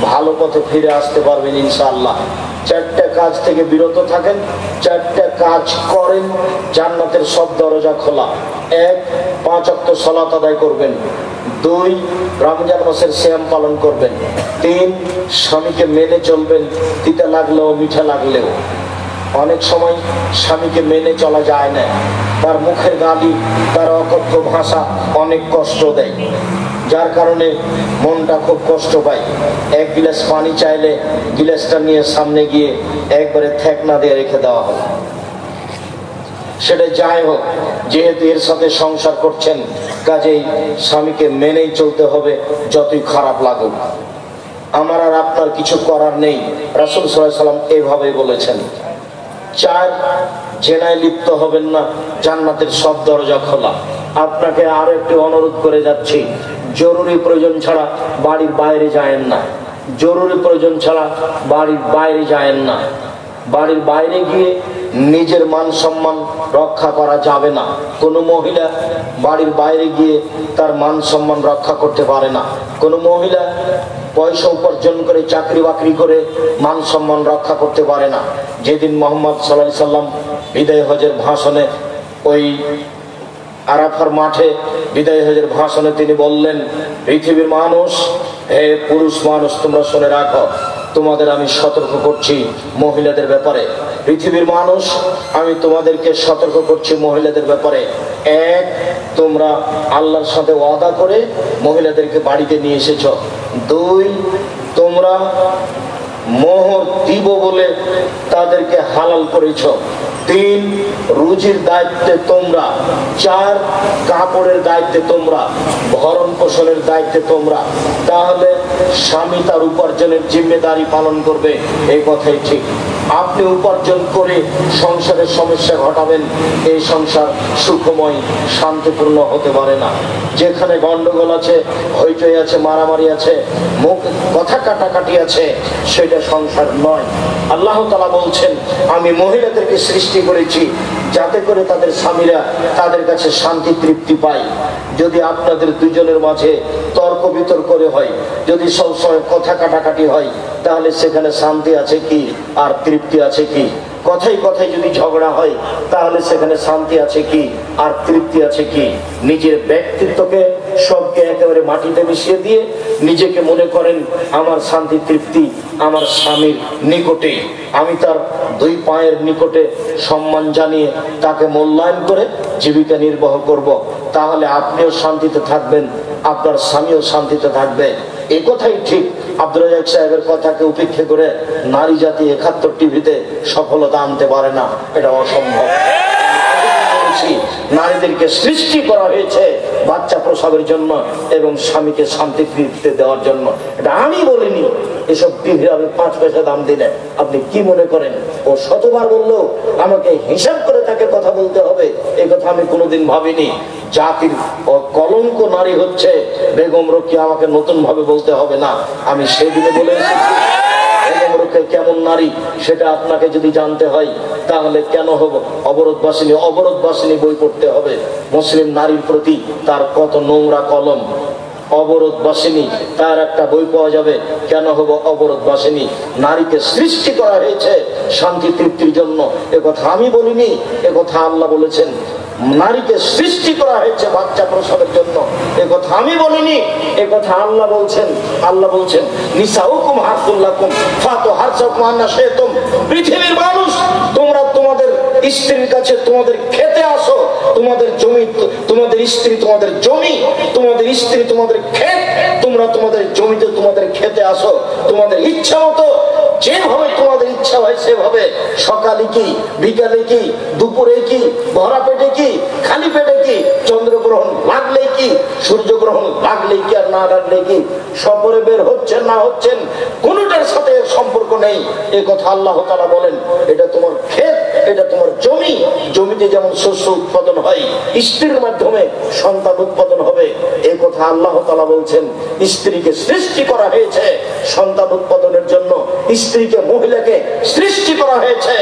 ভালো পথে ফিরে আসতে পারবেন ইনশাআল্লাহ। 4টা কাজ থেকে বিরত থাকেন, 4টা কাজ করেন, জান্নাতের সব দরজা খোলা। 1, 5 ওয়াক্ত সালাত আদায় করবেন। 2, রমজান মাসের সিয়াম পালন করবেন। 3, স্বামীকে মেনে চলবেন, তিতা লাগলেও মিঠা লাগলেও। অনেক সময় স্বামীকে মেনে চলা যায় না, তার মুখের গালি, তার অকথ্য ভাষা অনেক কষ্ট দেয়, যার কারণে মনটা খুব কষ্ট পায়। 1 গ্লাস পানি চাইলে গ্লাসটা নিয়ে সামনে গিয়ে একবারে ঠেকনা দিয়ে রেখে দেওয়া হয়। সেটা যাই হোক, যেহেতু এর সাথে সংসার করছেন, কাজেই স্বামীকে মেনেই চলতে হবে, যতই খারাপ লাগুক। আমার আর আপনার কিছু করার নেই, রাসূল সাল্লাল্লাহু আলাইহি ওয়াসাল্লাম এইভাবেই বলেছেন। 4, জেনায় লিপ্ত হবেন না, জান্নাতের সব দরজা খোলা। আপনাকে আরো একটু অনুরোধ করে যাচ্ছি, জরুরি প্রয়োজন ছাড়া বাড়ির বাইরে যায়েন না। জরুরি প্রয়োজন ছাড়া বাড়ির বাইরে যায়েন না। বাড়ির বাইরে গিয়ে নিজের মান সম্মান রক্ষা করা যাবে না। কোনো মহিলা বাড়ির বাইরে গিয়ে তার মান সম্মান রক্ষা করতে পারে না। কোনো মহিলা পয়সা উপার্জন করে, চাকরি বাকরি করে মান সম্মান রক্ষা করতে পারে না। যেদিন মুহাম্মদ সাল্লাল্লাহু আলাইহি সাল্লাম বিদায় হজের ভাষণে, ওই আরাফার মাঠে বিদায় হজের ভাষণে তিনি বললেন, পৃথিবীর মানুষ, হে পুরুষ মানুষ, তোমরা শুনে রাখো, তোমাদের আমি সতর্ক করছি মহিলাদের ব্যাপারে। পৃথিবীর মানুষ, আমি তোমাদেরকে সতর্ক করছি মহিলাদের ব্যাপারে। এক, তোমরা আল্লাহর সাথে ওয়াদা করে মহিলাদেরকে বাড়িতে নিয়ে এসেছ। দুই, তোমরা মোহর দিব বলে তাদেরকে হালাল করেছ। তিন, রুজির দায়িত্বে তোমরা। চার, কাপড়ের দায়িত্বে তোমরা, ভরণ পোষণের দায়িত্বে তোমরা। তাহলে স্বামী তার উপার্জনের জিম্মেদারি পালন করবে, এই কথাই ঠিক। আপনি উপার্জন করে সংসারের সমস্যা ঘটাবেন, এই সংসার সুখময় শান্তিপূর্ণ হতে পারে না। যেখানে গন্ডগোল আছে, হইচই আছে, মারামারি আছে, মুখ কথা কাটাকাটি আছে, সেটা সংসার নয়। আল্লাহ তাআলা বলছেন, আমি মহিলাদেরকে সৃষ্টি করেছি যাতে করে তাদের স্বামীরা তাদের কাছে শান্তি তৃপ্তি পায়। যদি আপনাদের দুজনের মাঝে তর্ক বিতর্ক হয়, যদি সবসময় কথা কাটাকাটি হয়, তাহলে সেখানে শান্তি আছে কি আর তৃপ্তি আছে কি? কথাই কথাই যদি ঝগড়া হয়, তাহলে সেখানে শান্তি আছে কি আর তৃপ্তি আছে কি? নিজের ব্যক্তিত্বকে সবকে একেবারে মাটিতে মিশিয়ে দিয়ে নিজেকে মনে করেন আমার শান্তি তৃপ্তি আমার স্বামীর নিকটে, আমি তার দুই পায়ের নিকটে সম্মান জানিয়ে তাকে মূল্যায়ন করে জীবিকা নির্বাহ করব। তাহলে আপনিও শান্তিতে থাকবেন, আপনার স্বামীও শান্তিতে থাকবে। এই কথাই ঠিক। আব্দুর রাজ্জাক সাহেবের কথাকে উপেক্ষা করে নারী জাতি ৭১ টিভিতে সফলতা আনতে পারে না, এটা অসম্ভব। নারীদেরকে সৃষ্টি করা হয়েছে বাচ্চা প্রসবের জন্য এবং স্বামীকে শান্তি তৃপ্তি দেওয়ার জন্য। এটা আমি বলিনি, এসব টিভি আমি ৫ পয়সা দাম দিলে আপনি কি মনে করেন ও শতবার বললো আমাকে হিসাব করে তাকে কথা বলতে হবে? এই কথা আমি কোনোদিন ভাবিনি। জাতির কলঙ্ক নারী হচ্ছে বেগম রোকেয়া, আমাকে নতুন ভাবে বলতে হবে না। আমি সেদিনে বলে এসেছি বেগম রোকেয়া কেমন নারী সেটা আপনাকে যদি জানতে হয়, তাহলে কেন হবো অবরোধবাসিনী বই পড়তে হবে। মুসলিম নারীর প্রতি তার কত নোংরা কলম। অবরোধবাসিনী, তার একটা বই পাওয়া যাবে। কেন হবো অবরোধবাসিনী? নারীকে সৃষ্টি করা হয়েছে শান্তি তৃপ্তির জন্য, একথা আমি বলিনি, একথা আল্লাহ বলেছেন। নারীকে সৃষ্টি করা হয়েছে বাচ্চা প্রসবের জন্য, একথা আমি বলিনি, একথা আল্লাহ বলছেন। আল্লাহ বলছেন, নিসাউকুম হারসুল লাকুম ফাতু হারসাকুম আন্না শি'তুম। পৃথিবীর মানুষ, তোমরা তোমাদের স্ত্রীর কাছে তোমাদের খেতে আসো। তোমাদের জমি, তোমাদের স্ত্রী তোমাদের জমি, তোমাদের স্ত্রী তোমাদের ক্ষেত। তোমরা তোমাদের জমিতে তোমাদের খেতে আসো তোমাদের ইচ্ছা মতো, যেভাবে তোমাদের ইচ্ছা হয় সেভাবে। সকালে কি, বিকালে কি, দুপুরে কি, ভরা পেটে কি, খালি পেটে কি, চন্দ্রগ্রহণ লাগলে কি, সূর্যগ্রহণ লাগলে কি আর না লাগলে কি, সফরে বের হচ্ছেন না হচ্ছেন, কোনটার সাথে সম্পর্ক নেই। এই কথা আল্লাহ তাআলা বলেন। এটা তোমার ক্ষেত, এটা তোমার জমি। জমিতে যেমন শস্য উৎপাদন হয়, স্ত্রীর মাধ্যমে সন্তান উৎপাদন হবে। এই কথা আল্লাহ তাআলা বলছেন। স্ত্রীকে সৃষ্টি করা হয়েছে সন্তান উৎপাদনের জন্য, স্ত্রীকে মহিলাকে সৃষ্টি করা হয়েছে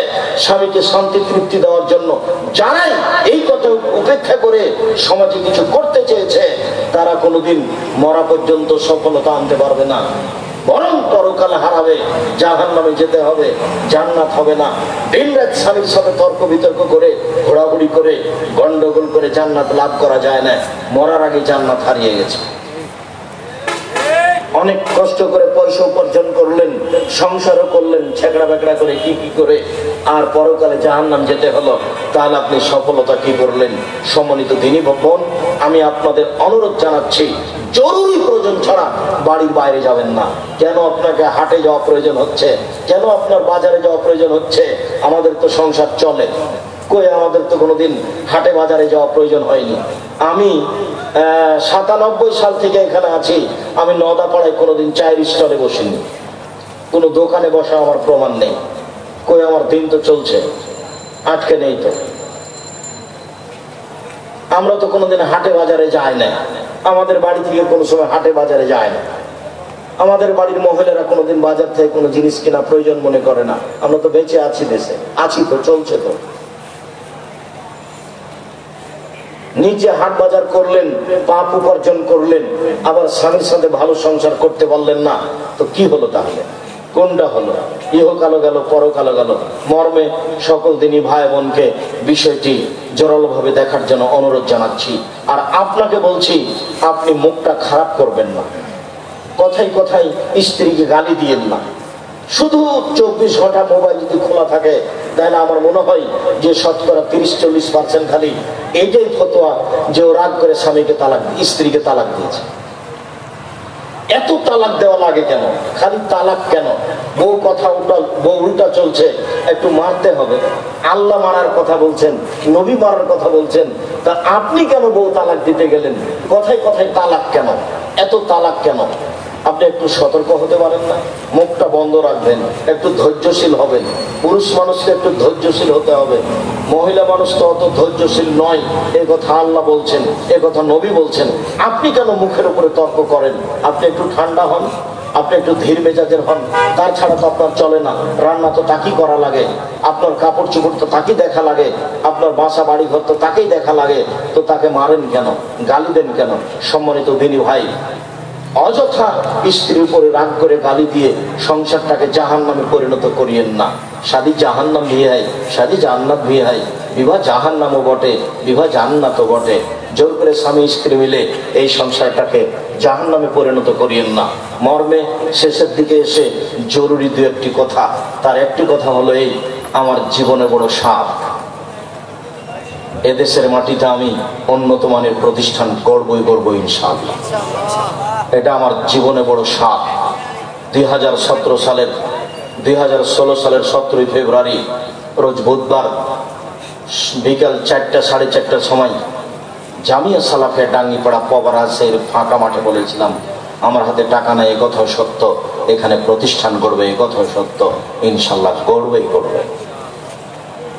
স্বামীকে শান্তি তৃপ্তি দেওয়ার জন্য। যারাই এই কথা উপেক্ষা করে সমাজে কিছু করতে চেয়েছে, তারা কোনোদিন মরা পর্যন্ত সফলতা আনতে পারবে না, বরং পরকালে হারাবে, জাহান্নামে যেতে হবে, জান্নাত হবে না। দিনরাত স্বামীর সাথে তর্ক বিতর্ক করে, ঘোরাঘুরি করে, গন্ডগোল করে জান্নাত লাভ করা যায় না। মরার আগে জান্নাত হারিয়ে গেছে। অনেক কষ্ট করে পয়সা উপার্জন করলেন, সংসারও করলেন, ছেঁকড়া বেকড়া করে কি করে, আর পরকালে জাহান্নাম যেতে হলো। তাহলে আপনি সফলতা কি করলেন? সম্মানিত দিনী বোন, আমি আপনাদের অনুরোধ জানাচ্ছি, জরুরি প্রয়োজন ছাড়া বাড়ির বাইরে যাবেন না। কেন আপনাকে হাটে যাওয়া প্রয়োজন হচ্ছে? কেন আপনার বাজারে যাওয়া প্রয়োজন হচ্ছে? আমাদের তো সংসার চলে, কই আমাদের তো কোনোদিন হাটে বাজারে যাওয়া প্রয়োজন হয়নি। আমি ৯৭ সাল থেকে এখানে আছি, আমি নদাপাড়ায় কোনোদিন চায়ের স্টলে বসিনি, কোনো দোকানে বসা আমার প্রমাণ নেই। কই আমার দিন তো চলছে, আটকে নেই তো। আমরা তো কোনোদিন হাটে বাজারে যাই না, আমাদের বাড়ি থেকে কোনো সময় হাটে বাজারে যায় না। আমাদের বাড়ির মহিলারা কোনোদিন বাজার থেকে কোনো জিনিস কেনা প্রয়োজন মনে করে না। আমরা তো বেঁচে আছি, দেশে আছি তো, চলছে তো। নিজে হাট বাজার করলেন, পাপ উপার্জন করলেন, আবার স্বামীর সাথে ভালো সংসার করতে পারলেন না, তো কি হলো তাহলে? কোনটা হলো? ইহকালো গেল, পরকালো গেল। মর্মে সকল দিনই ভাই বোনকে বিষয়টি জোরালোভাবে দেখার জন্য অনুরোধ জানাচ্ছি। আর আপনাকে বলছি, আপনি মুখটা খারাপ করবেন না, কথায় কথায় স্ত্রীকে গালি দিয়েন না। শুধু 24 ঘন্টা মোবাইল যদি খোলা থাকে, তাহলে আমার মনে হয় যে শতকরা 30-40% খালি এইটাই ফতোয়া যে ও রাগ করে স্বামীকে তালাক, স্ত্রীকে তালাক দিয়েছে। এত তালাক দেওয়া লাগে কেন? খালি তালাক কেন? বউ কথা বউ উল্টা চলছে, একটু মারতে হবে। আল্লাহ মারার কথা বলছেন, নবী মারার কথা বলছেন, তা আপনি কেন বউ তালাক দিতে গেলেন? কথায় কথায় তালাক কেন? এত তালাক কেন? আপনি একটু সতর্ক হতে পারেন না? মুখটা বন্ধ রাখবেন, একটু ধৈর্যশীল হবেন। পুরুষ মানুষকে একটু ধৈর্যশীল হতে হবে, মহিলা মানুষ তো অত ধৈর্যশীল নয়। এ কথা আল্লাহ বলছেন, এ কথা নবী বলছেন। আপনি কেন মুখের উপরে তর্ক করেন? আপনি একটু ঠান্ডা হন, আপনি একটু ধীর মেজাজের হন। তার ছাড়া তো আপনার চলে না। রান্না তো তাকেই করা লাগে, আপনার কাপড় চোপড় তো তাকেই দেখা লাগে, আপনার বাসা বাড়ি ঘর তো তাকেই দেখা লাগে। তো তাকে মারেন কেন, গালি দেন কেন? সম্মানিত দিনী ভাই, অযথা স্ত্রীর উপরে রাগ করে গালি দিয়ে সংসারটাকে জাহান্নামে পরিণত করিয়েন না। শাদী জাহান্নাম भी है, শাদী জান্নাত भी है। বিবাহ জাহান্নামও বটে, বিবাহ জান্নাতও বটে। জোর করে স্বামী স্ত্রী মিলে এই সংসারটাকে জাহান্নামে পরিণত করিয়েন না। মর্মে শেষের দিকে এসে জরুরি দু একটি কথা। তার একটি কথা হলো এই, আমার জীবনে বড় সাপ, এদেশের মাটিতে আমি উন্নত মানের প্রতিষ্ঠান গড়বই ইনশাআল্লাহ। এটা আমার জীবনে বড় সাপ। 2016 সালের 17 ফেব্রুয়ারি রোজ বুধবার বিকাল 4টা সাড়ে 4টার সময় জামিয়া সালাফে ডাঙ্গিপাড়া পবারাসের ফাঁকা মাঠে বলেছিলাম, আমার হাতে টাকা নাই, এ কথাও সত্য, এখানে প্রতিষ্ঠান গড়বে, এ কথাও সত্য, ইনশাআল্লাহ গড়বেই গড়বে।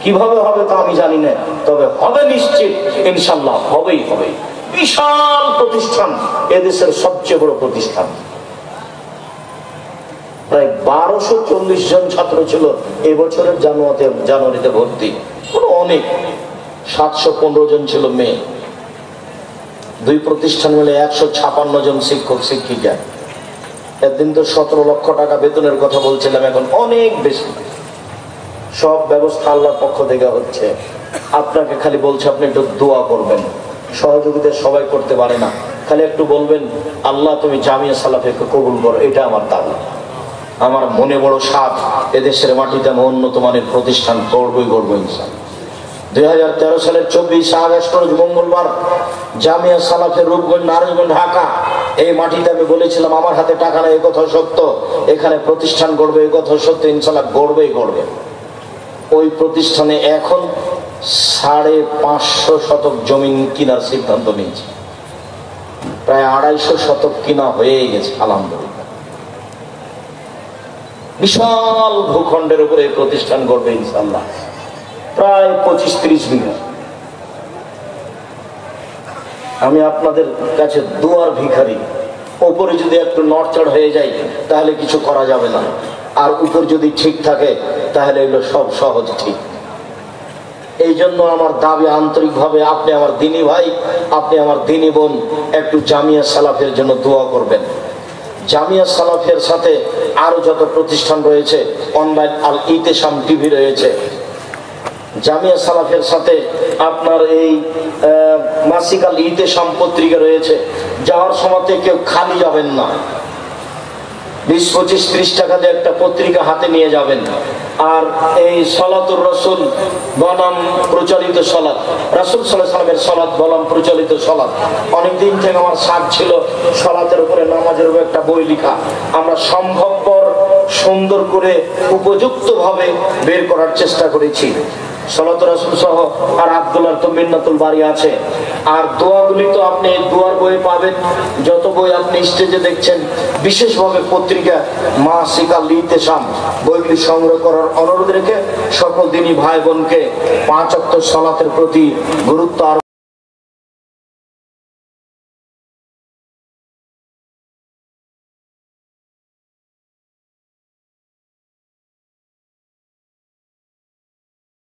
কিভাবে হবে তা আমি জানি না, তবে হবে নিশ্চিত, ইনশাআল্লাহ হবেই হবে। বিশাল প্রতিষ্ঠান, এদেশের সবচেয়ে বড় প্রতিষ্ঠান। প্রায় 1240 জন ছাত্র ছিল এবছরের জানুয়ারিতে ভর্তি। অনেক 715 জন ছিল মেয়ে। দুই প্রতিষ্ঠান মিলে 156 জন শিক্ষক শিক্ষিকা। একদিন তো 17 লক্ষ টাকা বেতনের কথা বলছিলাম, এখন অনেক বেশি। সব ব্যবস্থা আল্লাহর পক্ষ থেকে হচ্ছে। আপনাকে খালি বলছে আপনি একটু দোয়া করবেন। সহযোগিতা সবাই করতে পারে না, খালি একটু বলবেন আল্লাহ তুমি জামিয়া সালাফিকে কবুল করো, এটা আমার দাবি। আমার মনে বড় সাধ, এদেশের মাটিতে আমি উন্নত মানের প্রতিষ্ঠান গড়বই ইনশাআল্লাহ। 2013 সালের 24 আগস্ট রোজ মঙ্গলবার জামিয়া সালাফের রূপগঞ্জ নারায়ণগঞ্জ ঢাকা, এই মাটিতে আমি বলেছিলাম আমার হাতে টাকা নেই, এ কথা সত্য, এখানে প্রতিষ্ঠান গড়বে, এ কথা সত্য, ইনশাআল্লাহ গড়বেই গড়বে। ওই প্রতিষ্ঠানে এখন 550 শতক জমি কেনার সিদ্ধান্ত নিয়েছে। প্রায় 250 শতক কিনা হয়ে গেছে আলহামদুলিল্লাহ। বিশাল ভূখণ্ডের উপরে প্রতিষ্ঠান গড়বে ইনশাআল্লাহ, প্রায় 25-30 বিঘা। আমি আপনাদের কাছে দুয়ার ভিখারি। উপরে যদি একটু নড়চড় হয়ে যায় তাহলে কিছু করা যাবে না, আর উপর যদি ঠিক থাকে তাহলে এগুলো সব সহজ ঠিক। এই জন্য আমার দাবি আন্তরিকভাবে, আপনি আমার দিনী ভাই, আপনি আমার দিনী বোন, একটু জামিয়া সালাফের জন্য দোয়া করবেন। জামিয়া সালাফের সাথে আরো যত প্রতিষ্ঠান রয়েছে, অনলাইন আল ইতেসাম টিভি রয়েছে, জামিয়া সালাফের সাথে আপনার এই মাসিক আল ইতেসাম পত্রিকা রয়েছে। যাওয়ার সময় কেউ খালি যাবেন না, 20-25-30 টাকা দিয়ে একটা পত্রিকা হাতে নিয়ে যাবেন। আর এই সলাতুর রসুল বনাম প্রচলিত সলাত, রাসূল সাল্লাল্লাহু আলাইহি ওয়াসাল্লামের সলাত বনাম প্রচলিত সলাত, অনেকদিন থেকে আমার সাথ ছিল সলাতের উপরে, নামাজের উপরে একটা বই লেখা। আমরা সম্ভবপর সুন্দর করে উপযুক্ত ভাবে বের করার চেষ্টা করেছি। সলাত রাসূল সহ আর আব্দুল্লাহ তো মিন্নাতুল বাড়ি আছে। আর দোয়াগুলি তো আপনি দোয়ার বই পাবেন, যত বই আপনি স্টেজে দেখছেন। বিশেষভাবে পত্রিকা মাসিক আল ইতেসাম বইগুলি সংগ্রহ করার অনুরোধ রেখে সকল দিনী ভাই বোনকে 5 ওয়াক্ত সালাতের প্রতি গুরুত্ব আরোপ